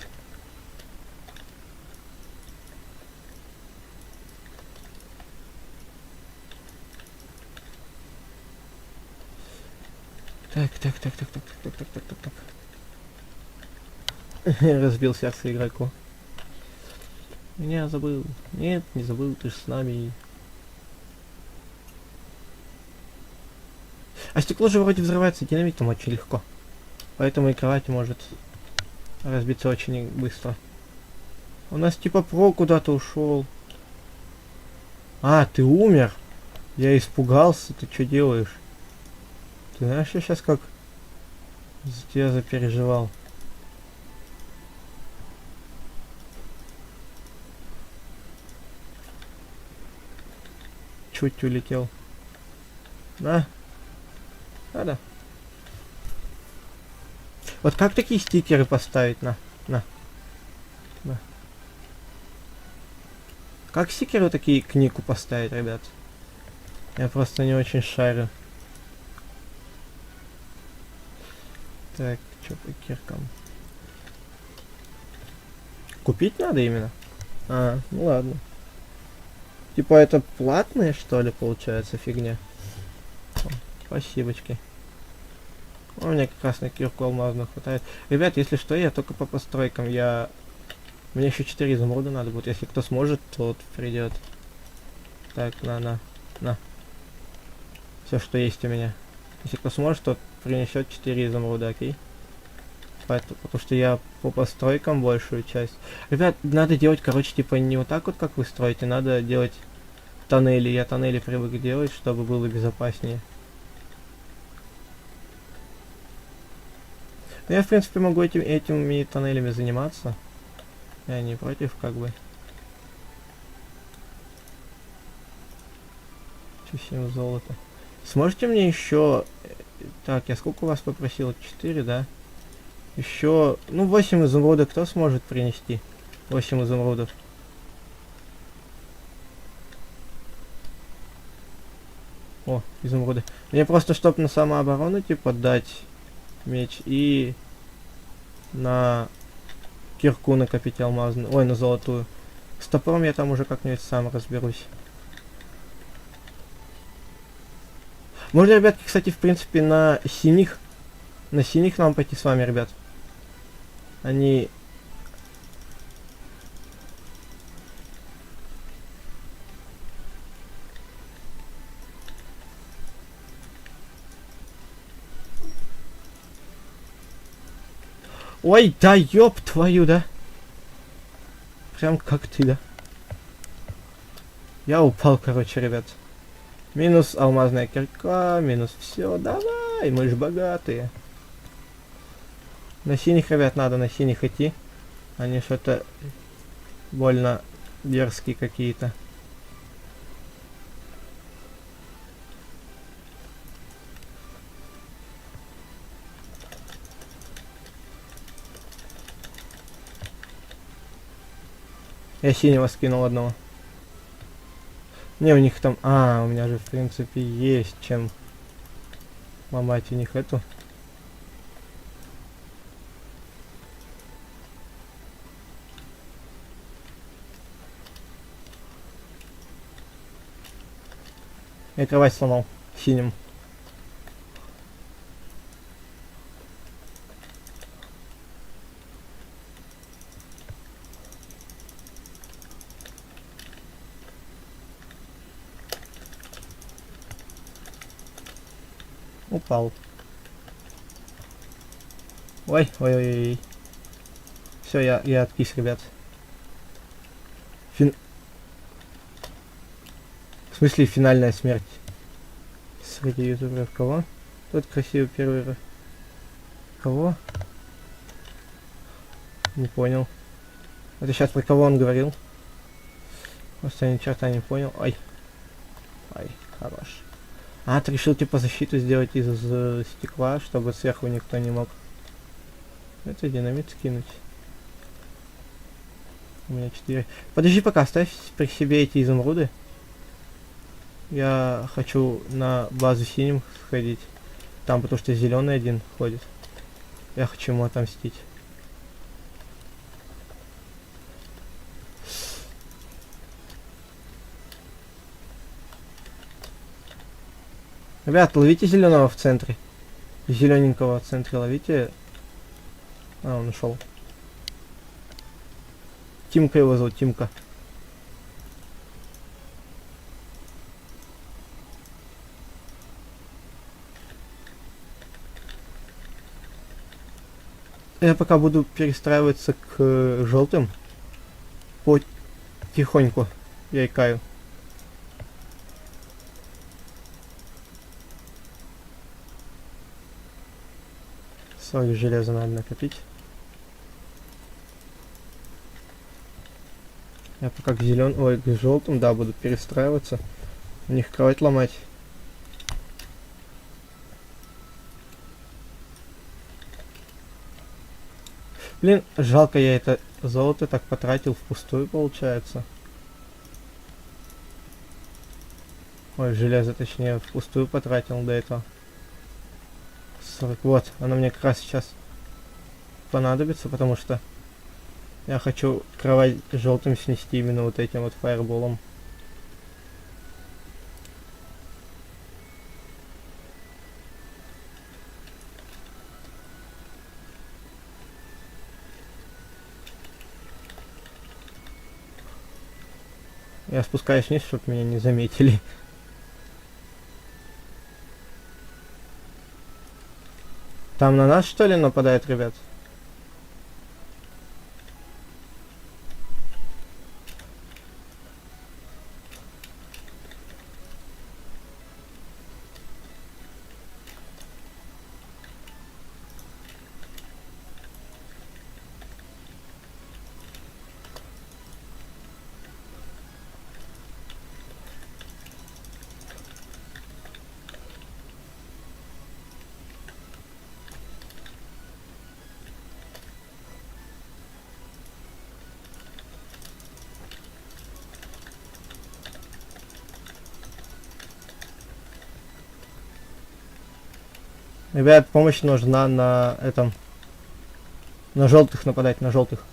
Так. Разбил сердце игроку. Меня забыл. Нет, не забыл, ты ж с нами. А стекло же вроде взрывается динамитом очень легко. Поэтому и кровать может разбиться очень быстро. У нас типа про куда-то ушел. А, ты умер? Я испугался, ты что делаешь? Ты знаешь, я сейчас как за тебя запереживал. Чуть улетел. На. Да. Вот как такие стикеры поставить? На. Как стикеры такие к нику поставить, ребят? Я просто не очень шарю. Так, что по киркам? Купить надо именно? А, ну ладно. Типа это платные, что ли, получается, фигня? О, спасибочки. У меня как раз на кирку алмазную хватает. Ребят, если что, я только по постройкам. Мне еще 4 изумруда надо будет. Если кто сможет, тот придет. Так, на. Все, что есть у меня. Если кто сможет, тот принесет 4 изумруда, окей? Потому что я по постройкам большую часть. Ребят, надо делать, короче, типа не вот так вот, как вы строите. Надо делать тоннели. Я тоннели привык делать, чтобы было безопаснее. Но я, в принципе, могу этими тоннелями заниматься. Я не против, как бы. 7 золота. Сможете мне еще... Так, я сколько у вас попросил? 4, да? Еще... Ну, 8 изумрудов кто сможет принести? 8 изумрудов. О, изумруды. Мне просто, чтобы на самооборону, типа, дать меч и на кирку накопить алмазную. Ой, на золотую. С топором я там уже как-нибудь сам разберусь. Можно, ребятки, кстати, в принципе, на синих нам пойти с вами, ребят. Они... Ой, да ёб твою, да. Прям как ты, да. Я упал, короче, ребят. Минус алмазная кирка, минус все. Давай, мы ж богатые. На синих, ребят, надо на синих идти. Они что-то больно дерзкие какие-то. Я синего скинул одного. Не, у них там... А, у меня же, в принципе, есть чем ломать у них эту. Я кровать сломал синим. Упал. Ой, ой, ой, ой. Все, я откис, ребят. В смысле финальная смерть? Среди ютуберов кого? Тот красивый первый. Кого? Не понял. Это сейчас про кого он говорил? Просто я ни черта не понял. Ай. Ай, хорош. А, ты решил типа защиту сделать из стекла, чтобы сверху никто не мог. Это динамит скинуть. У меня 4. Подожди пока, оставь при себе эти изумруды. Я хочу на базу синим сходить. Там потому что зеленый один ходит. Я хочу ему отомстить. Ребят, ловите зеленого в центре. Зелененького в центре ловите. А, он ушел. Тимка его зовут, Тимка. Я пока буду перестраиваться к желтым. Потихоньку. Я икаю. Соль железа надо накопить. Я пока к зеленым, ой, к желтым, да, буду перестраиваться. У них кровать ломать. Блин, жалко, я это золото так потратил впустую, получается. Ой, железо, точнее, впустую потратил до этого. 40. Вот, оно мне как раз сейчас понадобится, потому что я хочу кровать желтым снести именно вот этим вот фаерболом. Я спускаюсь вниз, чтобы меня не заметили. Там на нас, что ли, нападают, ребят? Ребят, помощь нужна на этом. На желтых нападать, на желтых.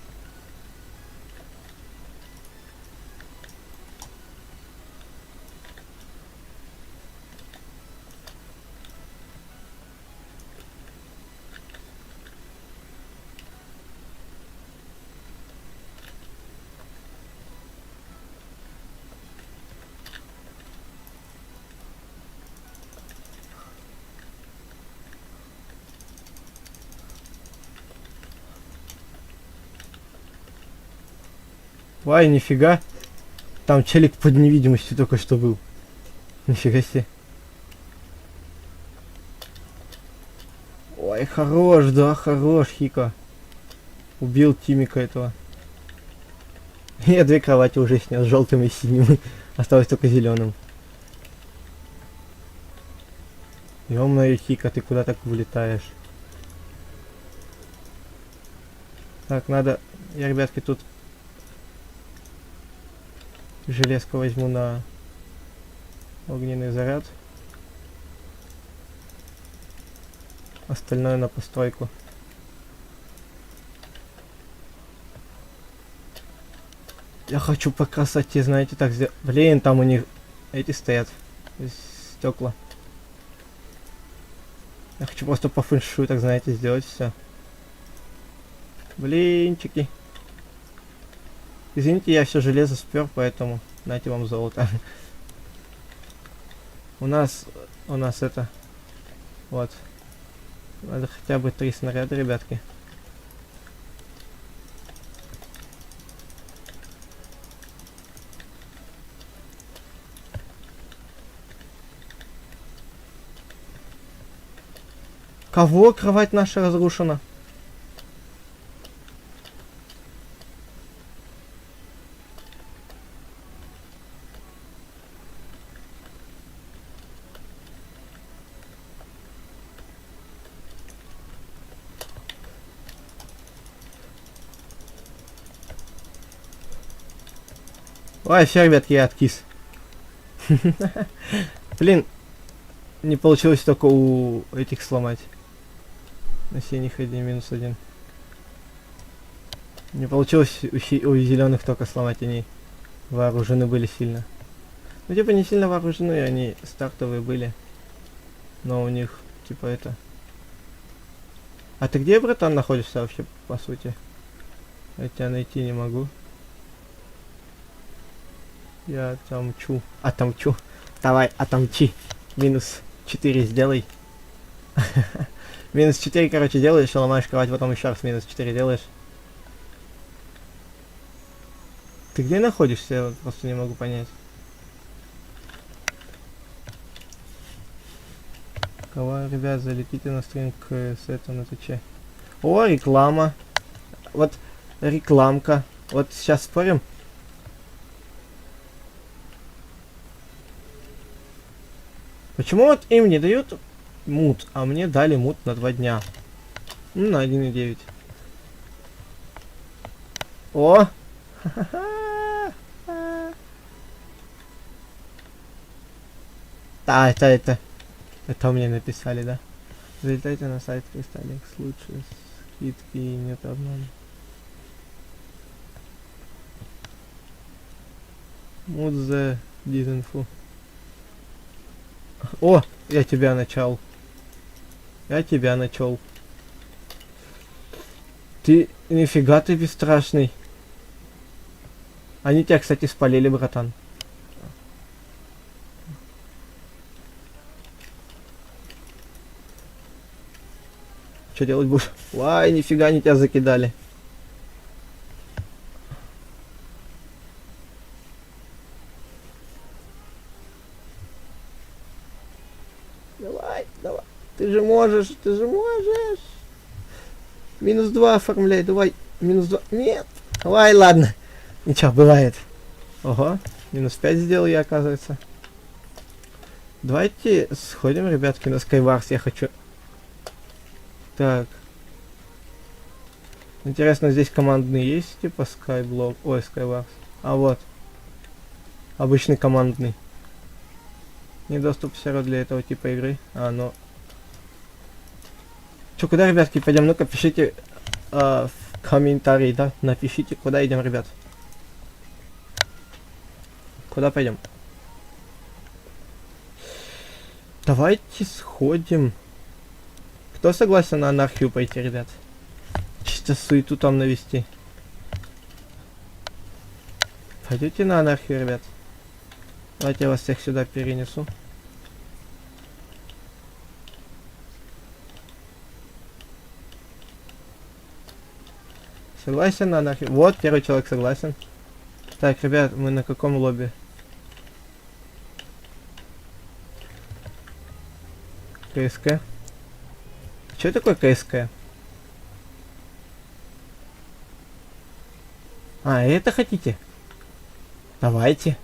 Ой, нифига. Там челик под невидимостью только что был. Нифига себе. Ой, хорош, да, хорош, Хика. Убил Тимика этого. Я 2 кровати уже снял, желтым и синим. Осталось только зеленым. Ё-моё, Хика, ты куда так вылетаешь? Так, надо... Я, ребятки, тут... Железку возьму на... огненный заряд. Остальное на постройку. Я хочу по красоте, знаете, так сделать. Блин, там у них эти стоят. Стекла. Я хочу просто по фэншую, так знаете, сделать все. Блинчики. Извините, я все железо спер, поэтому дайте вам золото. У нас это... Вот. Надо хотя бы 3 снаряда, ребятки. Кого? Кровать наша разрушена. Ой, все, ребятки, я откис. Блин, не получилось только у этих сломать. На синих один, -1. Не получилось у зеленых только сломать, они вооружены были сильно. Ну типа не сильно вооружены, они стартовые были. Но у них типа это... А ты где, братан, находишься вообще, по сути? Я тебя найти не могу. Я отомчу. Отомчу. Давай, отомчи. -4 сделай. -4, короче, делаешь, ломаешь кровать, потом еще раз -4 делаешь. Ты где находишься? Я просто не могу понять. Кого, ребят, залетите на стрим к сету на Твиче. О, реклама. Вот рекламка. Вот сейчас спорим. Почему вот им не дают мут, а мне дали мут на 2 дня? Ну, на 1.9. О! Да, это мне написали, да? Залетайте на сайт Кристалликс, лучше скидки и нет обмана. Мут за дизинфу. О, я тебя начал. Я тебя начал. Ты, нифига ты бесстрашный. Они тебя, кстати, спалили, братан. Что делать будешь? Вай, нифига они тебя закидали. Давай, давай. Ты же можешь, ты же можешь. -2 оформляй, давай. -2. Нет. Давай, ладно. Ничего, бывает. Ого, -5 сделал я, оказывается. Давайте сходим, ребятки, на Skywars. Я хочу... Так. Интересно, здесь командный есть, типа Skyblock. Ой, Skywars. А вот. Обычный командный. Недоступ серо для этого типа игры. А, ну... Чё, куда, ребятки, пойдем? Ну-ка, пишите в комментарии, да? Напишите, куда идем, ребят. Куда пойдем? Давайте сходим. Кто согласен на анархию пойти, ребят? Чисто суету там навести. Пойдете на анархию, ребят? Давайте я вас всех сюда перенесу. Согласен на анархию? Вот, первый человек согласен. Так, ребят, мы на каком лобби? КСК? Что такое КСК? А, это хотите? Давайте.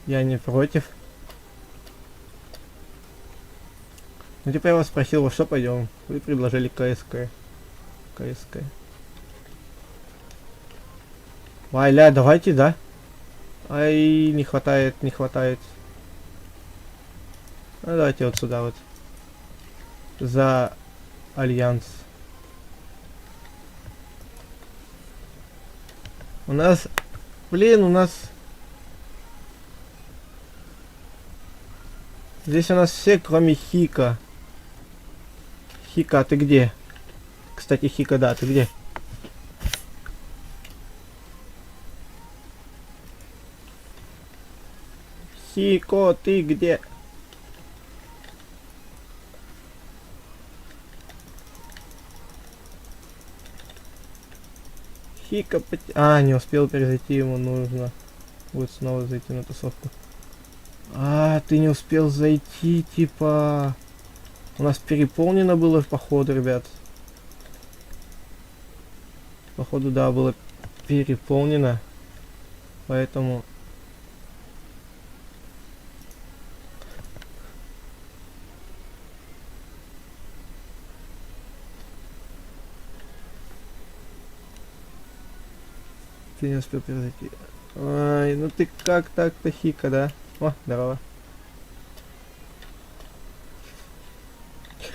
Я не против. Ну типа я вас спросил, во что пойдем? Вы предложили КСК. КСК. Вайля, давайте, да? Ай, не хватает, не хватает. Ну давайте вот сюда вот. За Альянс. У нас... Блин, у нас... Здесь у нас все, кроме Хика. Хика, а ты где? Кстати, Хика, да, ты где? Хико, ты где? Хика, а, не успел перезайти, ему нужно будет снова зайти на тусовку. А, ты не успел зайти, типа... У нас переполнено было, походу, ребят. Походу, да, было переполнено. Поэтому... Ты не успел перезайти. Ай, ну ты как так-то, Хика, да? О, здорово.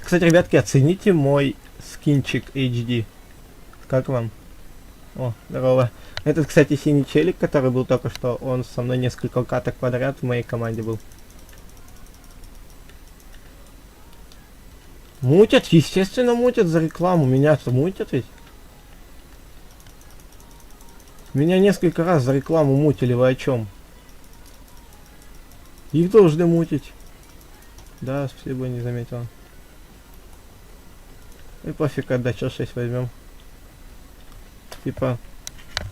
Кстати, ребятки, оцените мой скинчик HD. Как вам? О, здорово. Этот, кстати, синий челик, который был только что, он со мной несколько каток подряд в моей команде был. Мутят, естественно, мутят за рекламу. Меня-то мутят ведь. Меня несколько раз за рекламу мутили, вы о чем? Их должны мутить. Да, спасибо, не заметил. И пофиг, отдать, что 6 возьмем. Типа,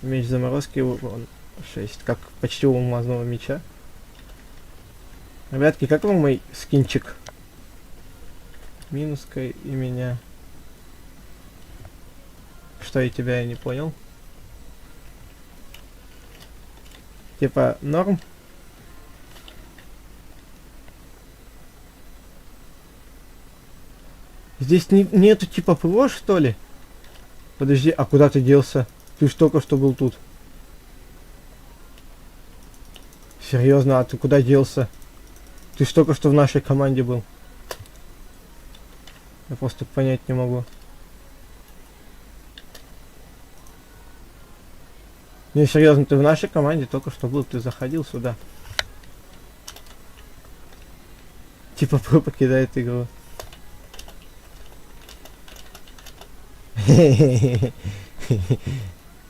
меч заморозки, он 6, как почти у алмазного меча. Ребятки, как вам мой скинчик? Минуска и меня. Что, я тебя не понял? Типа, норм? Здесь нету типа ПВО, что ли? Подожди, а куда ты делся? Ты ж только что был тут. Серьезно, а ты куда делся? Ты ж только что в нашей команде был. Я просто понять не могу. Не, серьезно, ты в нашей команде только что был, ты заходил сюда. Типа покидает игру.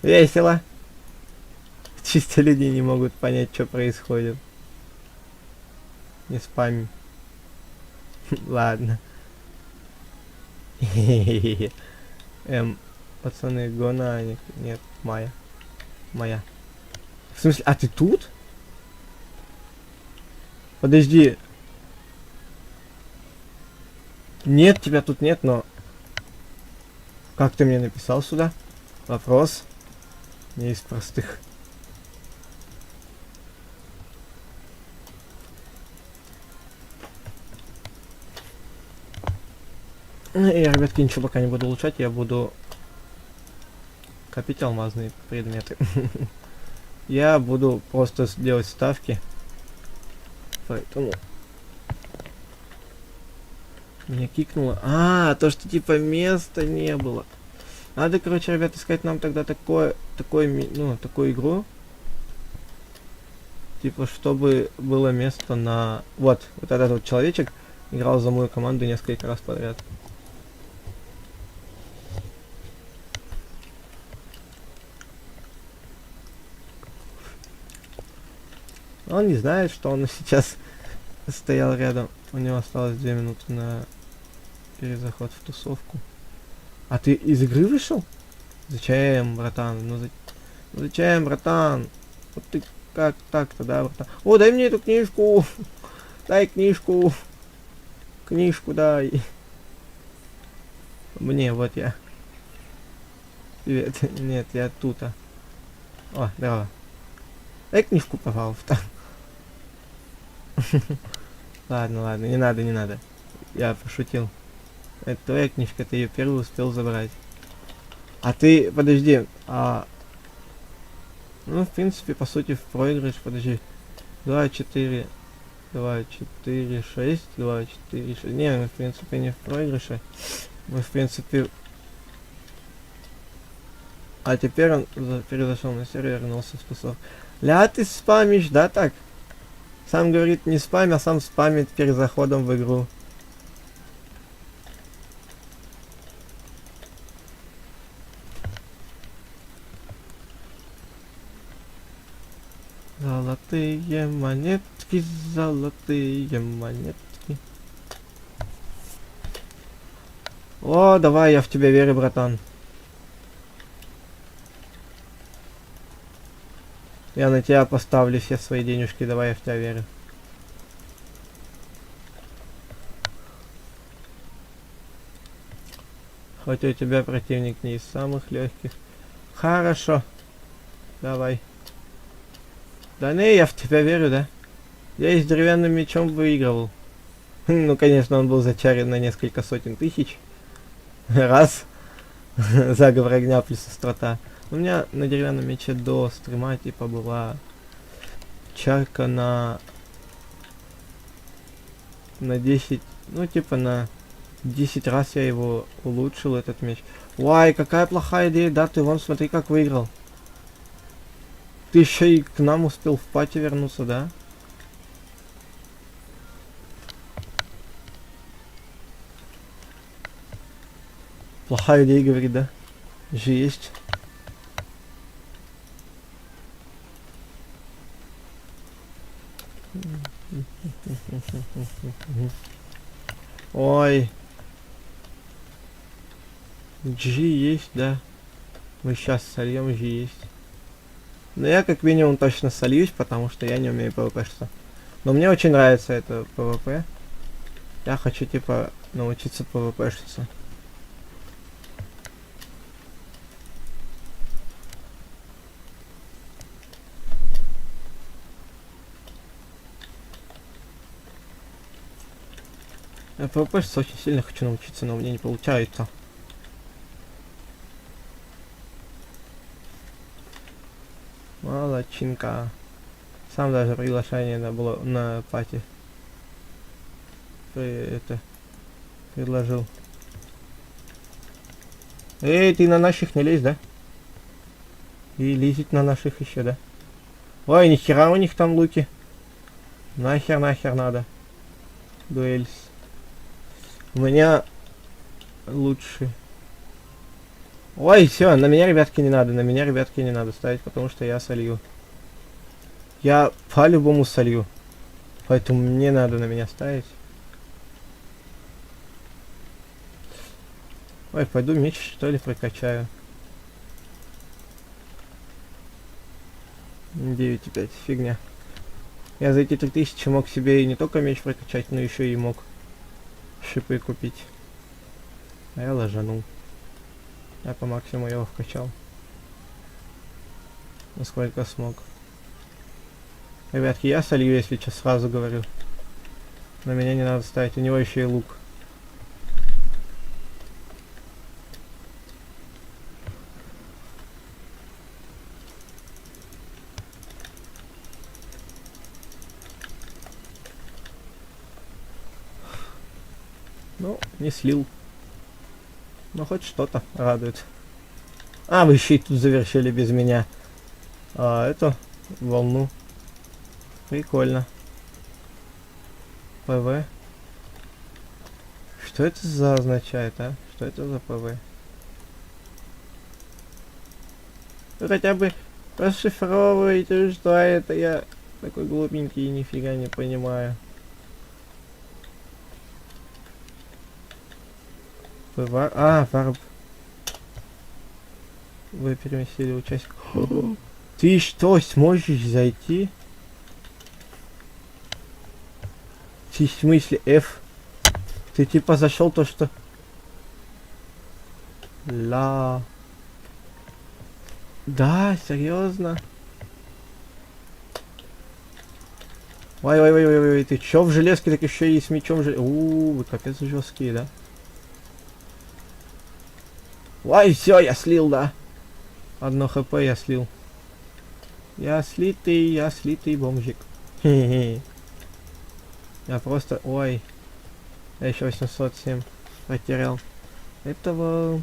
Весело. Чисто люди не могут понять, что происходит. Не спамим. Ладно. Пацаны, Гона, нет, Майя. Моя. В смысле, а ты тут? Подожди. Нет, тебя тут нет, но... Как ты мне написал сюда? Вопрос. Не из простых. Я, ребятки, ничего пока не буду улучшать, я буду копить алмазные предметы. Я буду просто делать ставки. Поэтому... Меня кикнуло. А, то, что типа места не было. Надо, короче, ребят, искать нам тогда такую игру. Типа, чтобы было место на... Вот этот вот человечек играл за мою команду несколько раз подряд. Он не знает, что он сейчас стоял рядом. У него осталось 2 минуты на перезаход в тусовку. А ты из игры вышел? Зачем, братан? Ну зачем, братан? Вот ты как так-то, да, братан? О, дай мне эту книжку! Дай книжку! Книжку дай! Мне, вот я. Привет. Нет, я тут. О, давай. Дай книжку, пожалуйста. Ладно, ладно, не надо, не надо. Я пошутил. Это твоя книжка, ты ее первый успел забрать. А ты, подожди, ну, в принципе, по сути, в проигрыш, подожди. 2, 4, 2, 4, 6, 2, 4, 6. Не, мы, в принципе, не в проигрыше. Мы, в принципе... А теперь он перезашел на сервер, вернулся с плюсов. Ля, ты спамишь, да, так? Сам говорит не спам, а сам спамит перед заходом в игру. Золотые монетки, золотые монетки. О, давай, я в тебя верю, братан. Я на тебя поставлю все свои денежки, давай, я в тебя верю. Хоть у тебя противник не из самых легких. Хорошо. Давай. Да не, я в тебя верю, да? Я и с деревянным мечом выигрывал. Ну, конечно, он был зачарен на несколько сотен тысяч. Раз. Заговор огня плюс острота. У меня на деревянном мече до стрима, типа, была чарка на 10, ну, типа, на 10 раз я его улучшил, этот меч. Ой, какая плохая идея, да, ты вон, смотри, как выиграл. Ты еще и к нам успел в пати вернуться, да? Плохая идея, говорит, да? Жесть. Ой. G есть, да. Мы сейчас сольем G есть. Но я как минимум точно сольюсь, потому что я не умею PvP-шиться. Но мне очень нравится это PvP. Я хочу, типа, научиться PvP-шиться. Я PvP-шиться очень сильно хочу научиться, но у меня не получается. Молодчинка. Сам даже приглашение на пати. Это предложил. Эй, ты на наших не лезь, да? И лезет на наших еще, да? Ой, нихера у них там луки. Нахер надо. Дуэльс. У меня лучше. Ой, все, на меня, ребятки, не надо ставить, потому что я солью. Я по-любому солью. Поэтому мне надо на меня ставить. Ой, пойду меч, что ли, прокачаю. 9,5, фигня. Я за эти 3000 мог себе и не только меч прокачать, но еще и мог шипы купить. А я ложанул. Я по максимуму его вкачал. Насколько смог. Ребятки, я солью, если что, сразу говорю. На меня не надо ставить, у него еще и лук. Ну, не слил. Но хоть что-то радует. А, вы еще и тут завершили без меня. Эту волну. Прикольно. ПВ. Что это за означает, а? Что это за ПВ? Вы хотя бы расшифровываете, что это. Я такой глупенький и нифига не понимаю. Варп. Вы переместили участник. Ты что, сможешь зайти? Ты в смысле F? Ты типа зашел то, что... Ла... Да, серьезно? Ой, ты чё в железке, так еще и с мечом вы капец жесткие, да? Ой, все, я слил, да. Одно хп я слил. Я слитый бомжик. Хе-хе. Я просто... Ой. Я еще 807 потерял. Этого...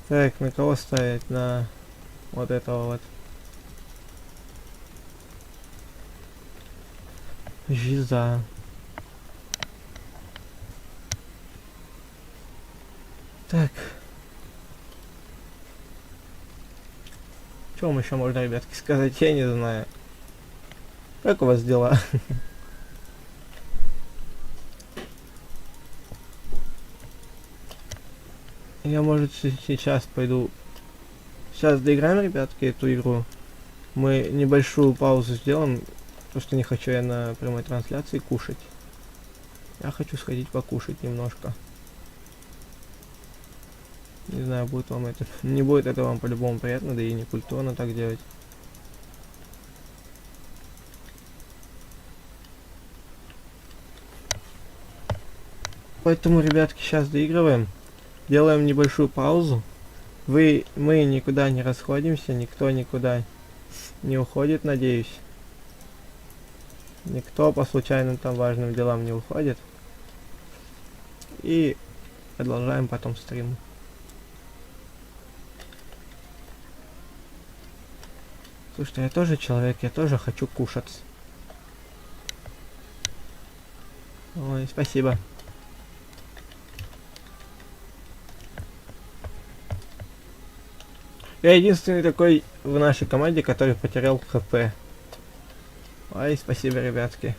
Так, на кого ставить? На вот этого вот. Жиза. Так. Что вам еще можно, ребятки, сказать? Я не знаю. Как у вас дела? Я, может, сейчас пойду... Сейчас доиграем, ребятки, эту игру. Мы небольшую паузу сделаем, потому что не хочу я на прямой трансляции кушать. Я хочу сходить покушать немножко. Не знаю, будет вам это... Не будет это вам по-любому приятно, да и не культурно так делать. Поэтому, ребятки, сейчас доигрываем. Делаем небольшую паузу. Мы никуда не расходимся, никто никуда не уходит, надеюсь. Никто по случайным там важным делам не уходит. И продолжаем потом стрим. Слушайте, я тоже человек, я тоже хочу кушать. Ой, спасибо. Я единственный такой в нашей команде, который потерял хп. Ой, спасибо, ребятки.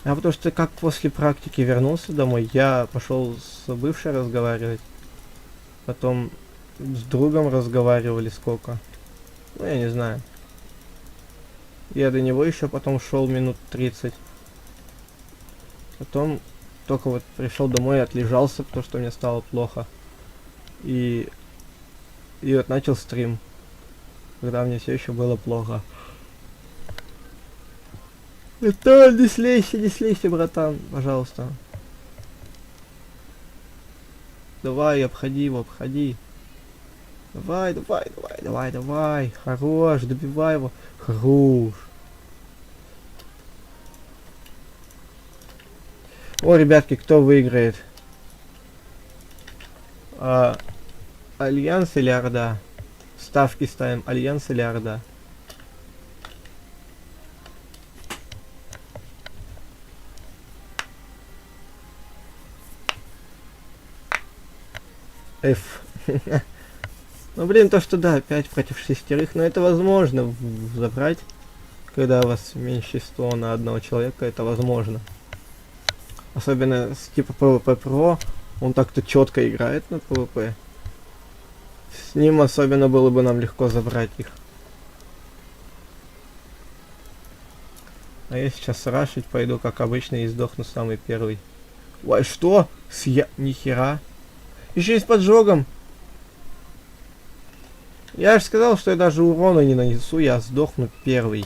А потому что как после практики вернулся домой, я пошел с бывшей разговаривать. Потом с другом разговаривали сколько. Ну, я не знаю. Я до него еще потом шел минут 30. Потом только вот пришел домой и отлежался, потому что мне стало плохо. И вот начал стрим, когда мне все еще было плохо. Это не слейся, братан, пожалуйста. Давай, обходи его, обходи. Давай. Хорош, добивай его. Хорош. О, ребятки, кто выиграет? Альянс или Орда? Ставки ставим. Альянс или Орда? F. Ну, блин, то, что да, 5 против 6, но это возможно забрать, когда у вас меньшинство на одного человека, это возможно. Особенно с типа PvP Pro, он так-то четко играет на PvP. С ним особенно было бы нам легко забрать их. А я сейчас рашить пойду, как обычно, и сдохну самый первый. Ой, что? Нихера. Еще и с поджогом. Я же сказал, что я даже урона не нанесу, я сдохну первый.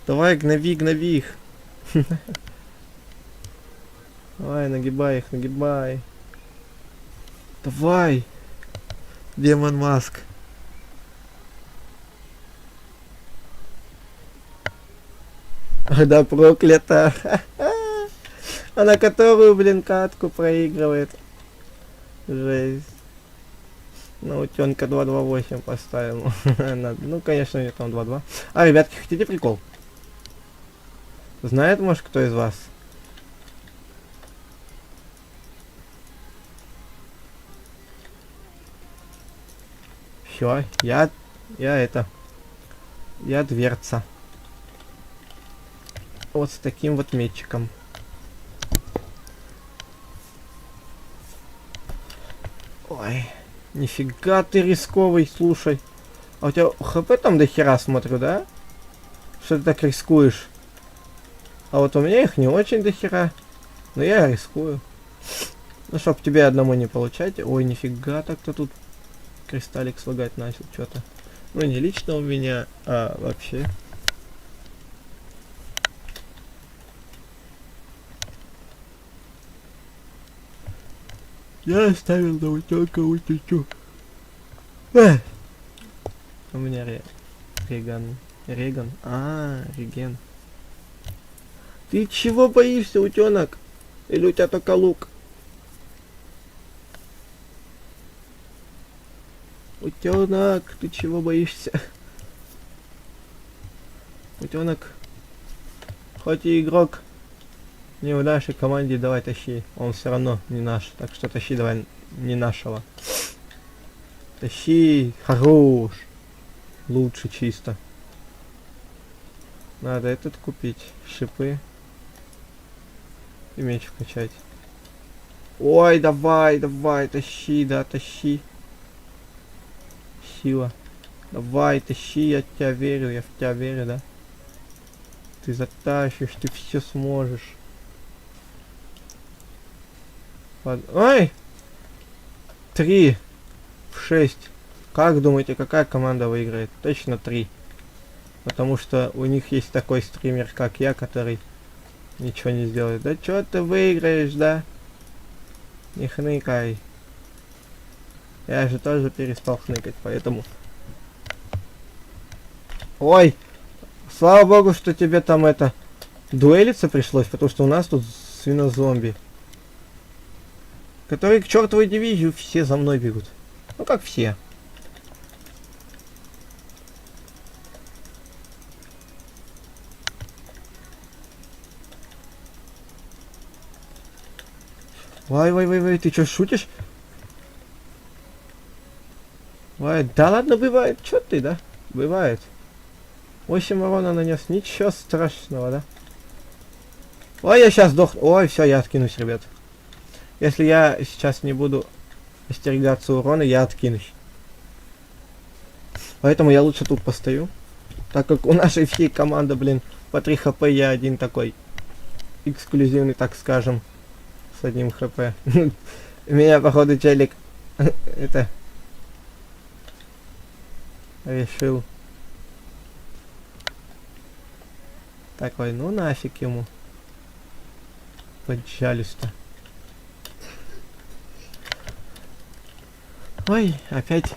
Давай, гнови их. Давай, нагибай их, нагибай. Давай. Демон Маск. Да проклята. А на которую, блин, катку проигрывает. Жесть. На утенка 228 поставил. Ну, конечно, у него там 2-2. А, ребятки, хотите прикол? Знает, может, кто из вас? Все, я дверца. Вот с таким вот метчиком. Ой, нифига ты рисковый, слушай. А у тебя хп там до хера, смотрю, да? Что ты так рискуешь? А вот у меня их не очень до хера. Но я рискую. Ну, чтоб тебе одному не получать. Ой, нифига так-то тут кристаллик слагать начал что-то. Ну, не лично у меня, а вообще. Я оставил на утёка утечу. У меня Реган. Реган. Реген. Ты чего боишься, утенок? Или у тебя только лук? Утенок, ты чего боишься? Утенок, хоть и игрок не в нашей команде, давай тащи. Он все равно не наш, так что тащи давай не нашего. Тащи, хорош. Лучше чисто. Надо этот купить, шипы. И меч вкачать. Ой, давай, давай, тащи, да, тащи. Сила. Давай, тащи, я в тебя верю, да? Ты затащишь, ты все сможешь. Ой! 3 в 6. Как думаете, какая команда выиграет? Точно 3. Потому что у них есть такой стример, как я, который ничего не сделает. Да чё ты выиграешь, да? Не хныкай. Я же тоже перестал хныкать, поэтому... Ой! Слава богу, что тебе там это... дуэлиться пришлось, потому что у нас тут свинозомби. Которые к чертовой дивизию все за мной бегут. Ну как все. Вай, ты чё, шутишь? Вай, да ладно, бывает. Чё ты, да? Бывает. 8 урона нанес. Ничего страшного, да? Ой, я сейчас сдохну. Ой, все, я откинусь, ребят. Если я сейчас не буду остерегаться урона, я откинусь. Поэтому я лучше тут постою. Так как у нашей всей команды, блин, по 3 хп, я один такой эксклюзивный, так скажем, с одним хп. Меня, походу, челик это решил. Такой, ну нафиг ему. Пожалуйста. Ой, опять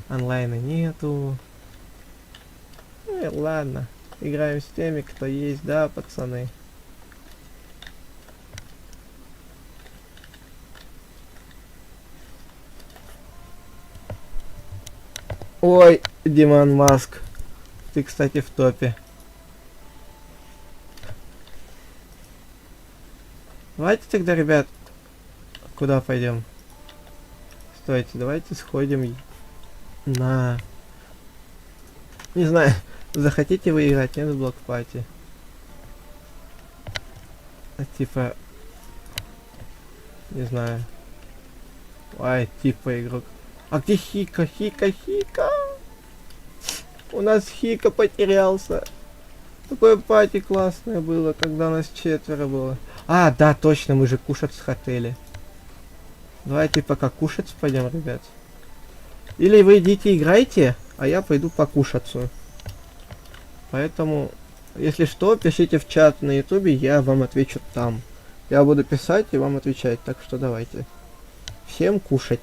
онлайна нету. Ну и ладно. Играем с теми, кто есть, да, пацаны. Ой, Диман Маск. Ты, кстати, в топе. Давайте тогда, ребят, куда пойдем? Стойте, давайте сходим на... Не знаю, захотите вы играть, нет, в блокпати? Типа... Не знаю. Ай, типа игрок. А где Хика? Хика! У нас Хика потерялся. Такое пати классное было, когда нас 4 было. А, да, точно, мы же кушать хотели. Давайте пока кушать пойдем, ребят. Или вы идите играйте, а я пойду покушаться. Поэтому, если что, пишите в чат на ютубе, я вам отвечу там. Я буду писать и вам отвечать, так что давайте. Всем кушать.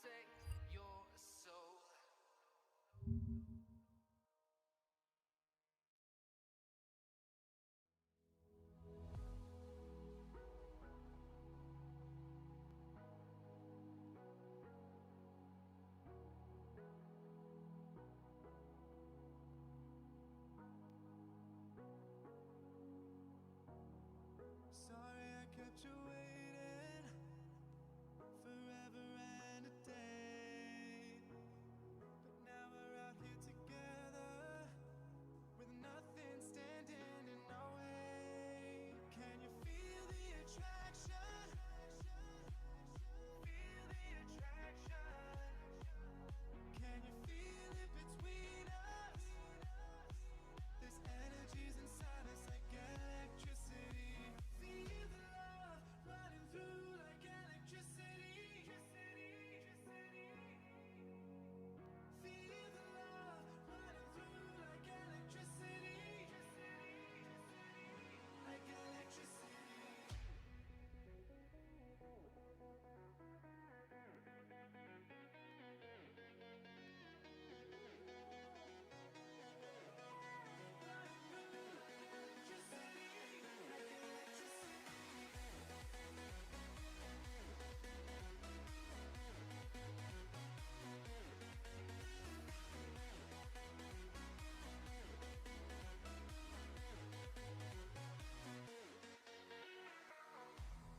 take your soul. Sorry I kept you waiting forever and a day. But now we're out here together with nothing standing in our way. Can you feel the attraction? Feel the attraction. Can you feel it between us? This energy's inside us like electricity. Feel the love running through like electricity. Feel the love running through like electricity. Like electricity.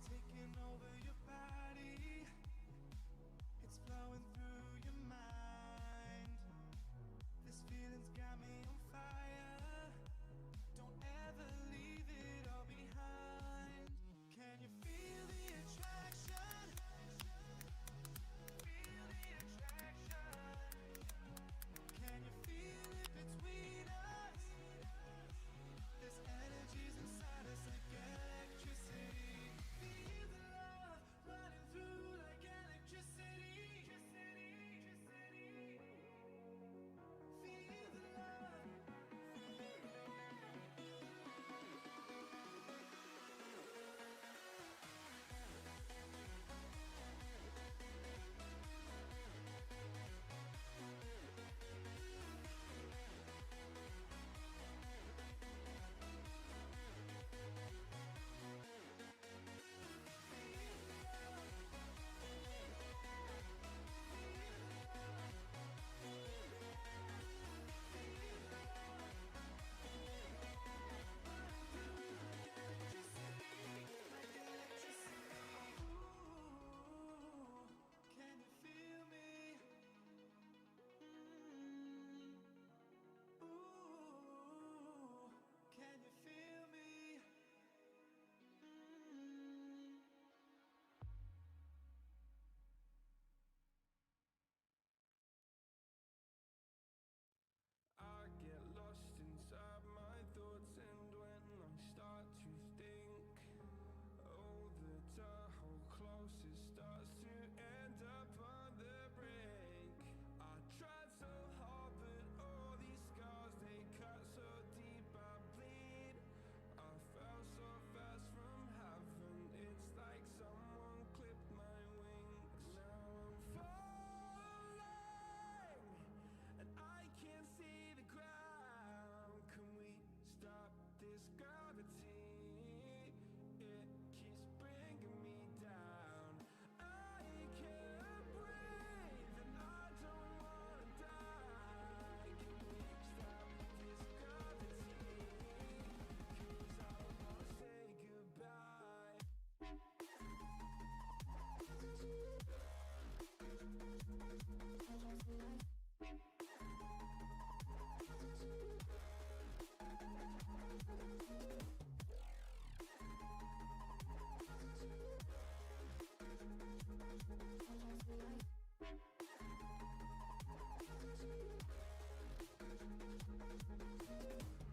Taking over your body, it's flowing through your mind. This feeling's got me on fire. Don't ever leave it all behind. Can you feel the attraction? Feel the attraction. Can you feel it between us? This energy's inside us like electricity. Feel the love running through like electricity. Feel the love. Can you feel me? Ooh, can you feel me? I get lost inside my thoughts, and when I start to think, oh, the Tahoe closest starts to end up on the brink. I tried so hard, but all these scars, they cut so deep, I bleed. I fell so fast from heaven, it's like someone clipped my wings. Now I'm falling, and I can't see the ground. Can we stop this gravity? It keeps bringing me down. I can't breathe and I don't wanna die. Can we stop this gravity? 'Cause I wanna say goodbye.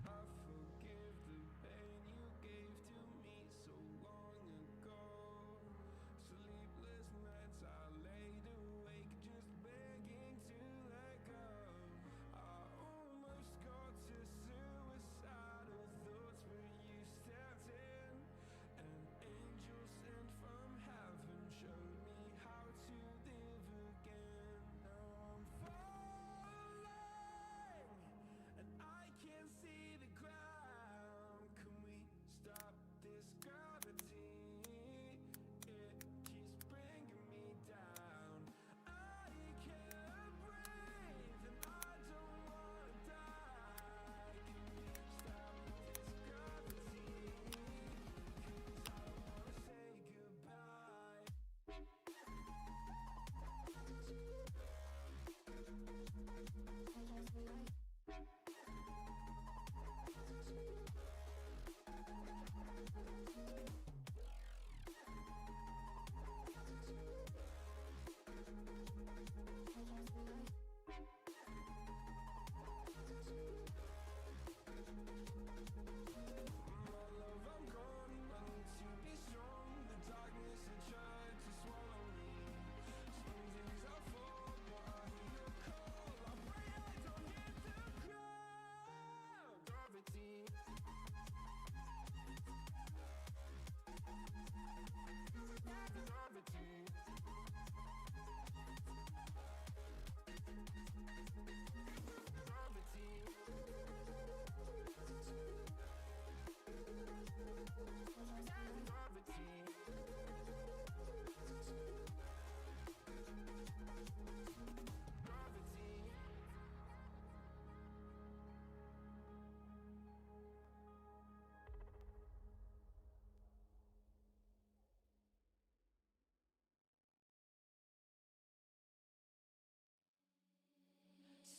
I forgive the pain you gave to me so long ago. Sleepless nights I laid awake just begging to let go. I almost got to suicidal thoughts, but you stepped in. An angel sent from heaven showed me how to live again.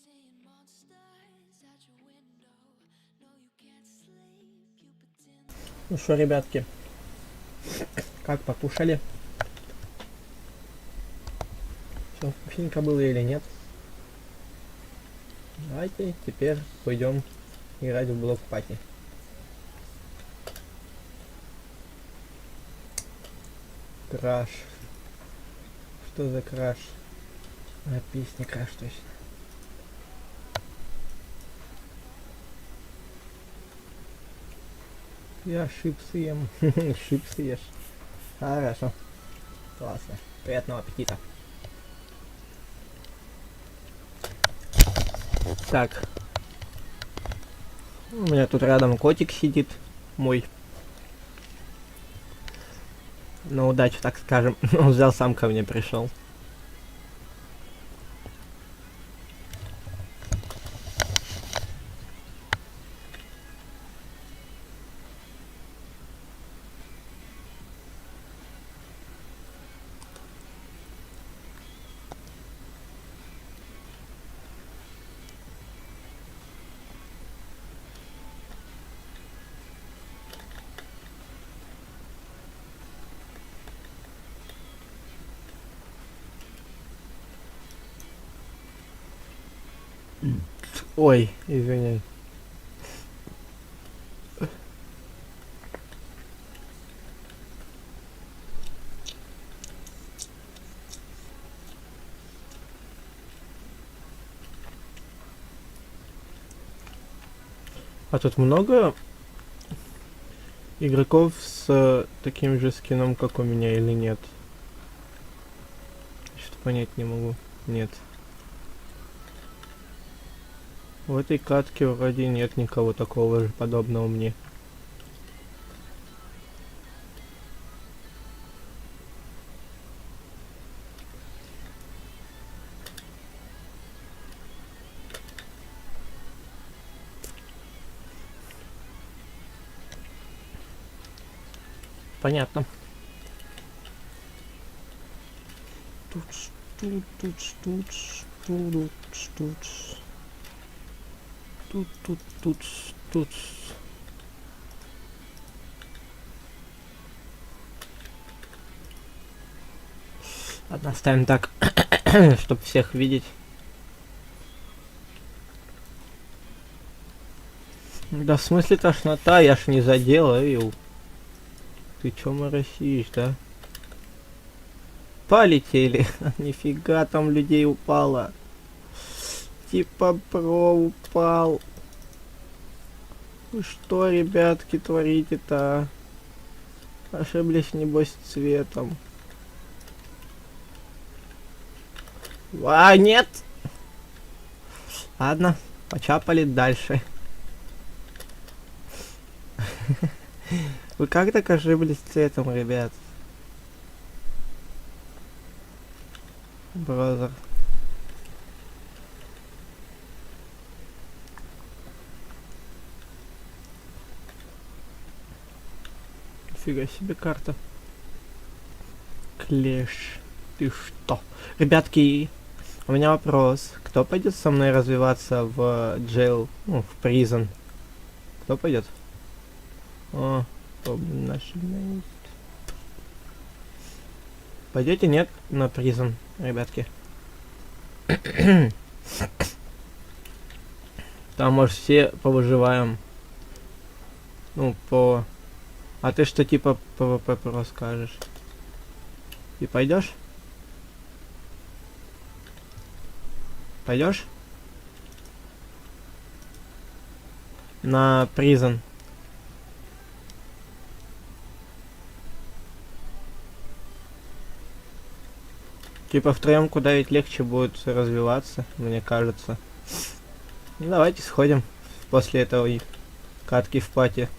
Seeing monsters at your window. No, you can't sleep. You pretend. Ну что, ребятки, как покушали? Все вкусненько было или нет? Давайте теперь пойдем играть в блок пати. Краш. Что за краш? А, песня краш точно. Я шипсы ем. Шипсы ешь. Хорошо. Классно. Приятного аппетита. Так. У меня тут рядом котик сидит. Мой. На удачу, так скажем. Он взял, сам ко мне пришел. Ой, извиняй. А тут много игроков с таким же скином, как у меня, или нет? Что-то понять не могу. Нет. В этой катке вроде нет никого такого же подобного мне. Понятно. Тут. Ладно, ставим так, чтобы всех видеть. Да в смысле тошнота, я ж не заделаю. Ты чё моросишь, да? Полетели. Нифига там людей упало. Типа про упал. Вы что, ребятки, творите-то? Ошиблись, небось, цветом. А, нет! Ладно, почапали дальше. Вы как так ошиблись цветом, ребят? Бразер. Фига себе карта. Клеш. Ты что? Ребятки, У меня вопрос. Кто пойдет со мной развиваться в джейл, ну, в призон? Кто пойдет? О, начинает. Пойдете, нет, на призон, ребятки? Там, может, все повыживаем. Ну, по... А ты что, типа, ПВП про скажешь? И пойдешь? Пойдешь? На призон. Типа втроем куда ведь легче будет развиваться, мне кажется. Ну, давайте сходим после этого и катки в пати.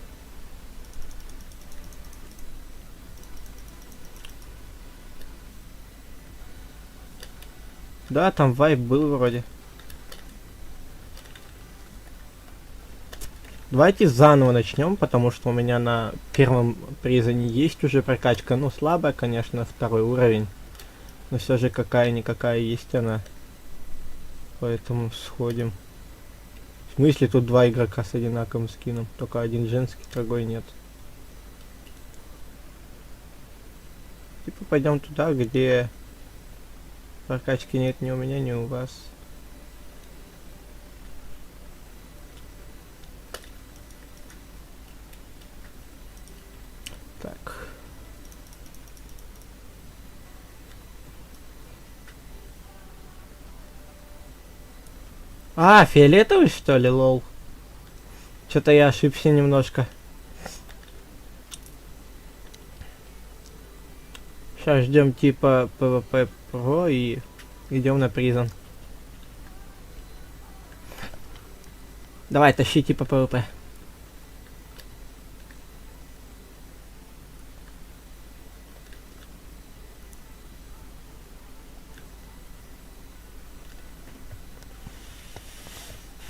Да, там вайп был вроде. Давайте заново начнем, потому что у меня на первом призоне есть уже прокачка. Ну, слабая, конечно, 2-й уровень. Но все же какая-никакая есть она. Поэтому сходим. В смысле, тут 2 игрока с одинаковым скином. Только один женский, другой нет. Типа пойдем туда, где прокачки нет ни у меня, ни у вас. Так. А, фиолетовый что ли, лол? Что-то я ошибся немножко. Сейчас ждем типа PvP Pro и идем на призон. Давай, тащи типа PvP.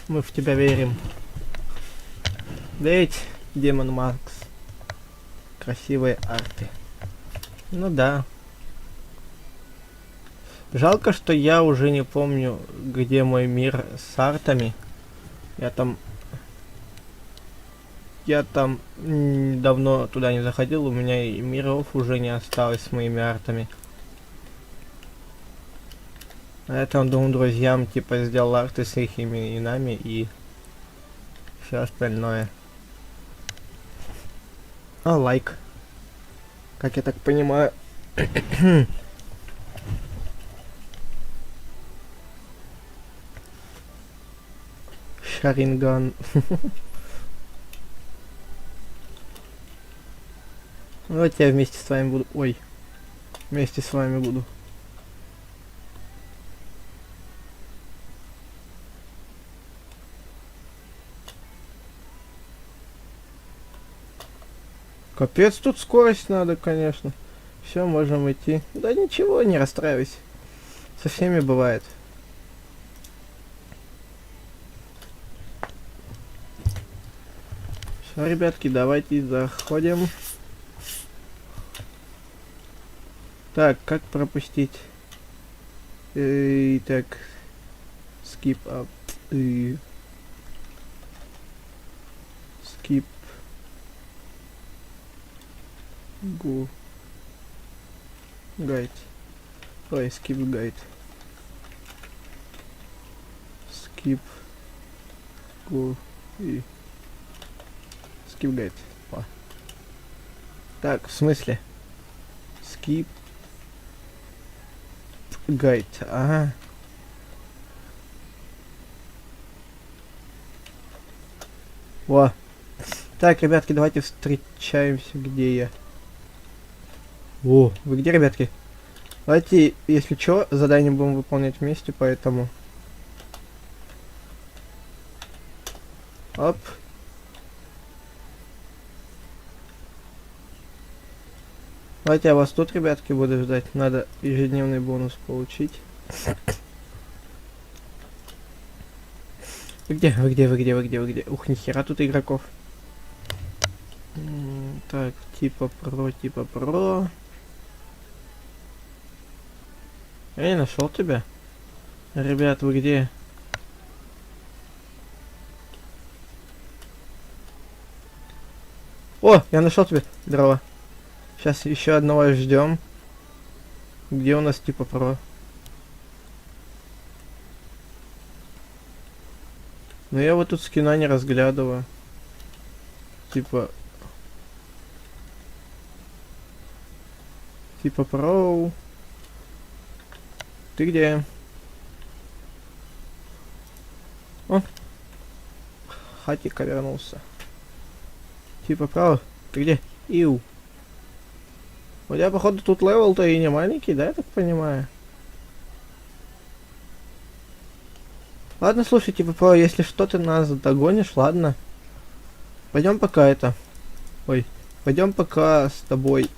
Мы в тебя верим. Да ведь, Демон Макс. Красивые арты. Ну да. Жалко, что я уже не помню, где мой мир с артами. Я там давно туда не заходил, у меня и миров уже не осталось с моими артами. Поэтому двум друзьям типа сделал арты с их именами и все остальное. А, лайк. Как я так понимаю. Шаринган. Вот я вместе с вами буду. Ой. Вместе с вами буду. Капец, тут скорость надо, конечно. Все, можем идти. Да ничего, не расстраивайся. Со всеми бывает. Все, ребятки, давайте заходим. Так, как пропустить? Так. Skip up. Skip. Go. Guide. Ой, skip guide. Skip. Go. И. Skip guide. О. Так, в смысле? Skip. Guide. Ага. Во. Так, ребятки, давайте встречаемся, где я. О, вы где, ребятки? Давайте, если что, задание будем выполнять вместе, поэтому... Оп. Давайте я вас тут, ребятки, буду ждать. Надо ежедневный бонус получить. Вы где? Вы где? Вы где? Вы где? Вы где? Ух, нихера тут игроков. Так, типа про. Я не нашел тебя. Ребят, вы где? О, я нашел тебе дрова. Сейчас еще одного ждем. Где у нас типа про? Ну я вот тут скина не разглядываю. Типа про. Ты где? О, хатика вернулся. Типа про. Ты где? Иу. У тебя, походу, тут левел-то и не маленький, да, я так понимаю? Ладно, слушай, типа про, если что ты нас догонишь, ладно. Пойдем пока это. Ой. Пойдем пока с тобой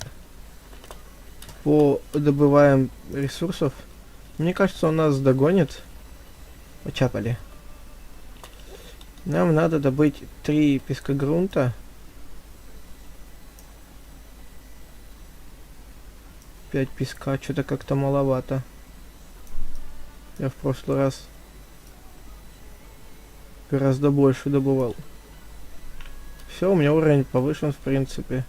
добываем ресурсов. Мне кажется, он нас догонит. Почапали. Нам надо добыть 3 пескогрунта. 5 песка, что-то как-то маловато. Я в прошлый раз гораздо больше добывал. Все, у меня уровень повышен, в принципе.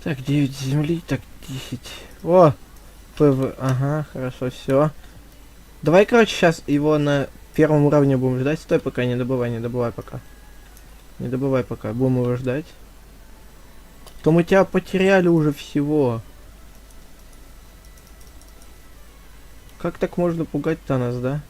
Так, 9 земли, так 10. О! ПВ, ага, хорошо, все. Давай, короче, сейчас его на первом уровне будем ждать. Стой, пока не добывай пока. Не добывай пока, будем его ждать. То мы тебя потеряли уже всего. Как так можно пугать-то нас, да?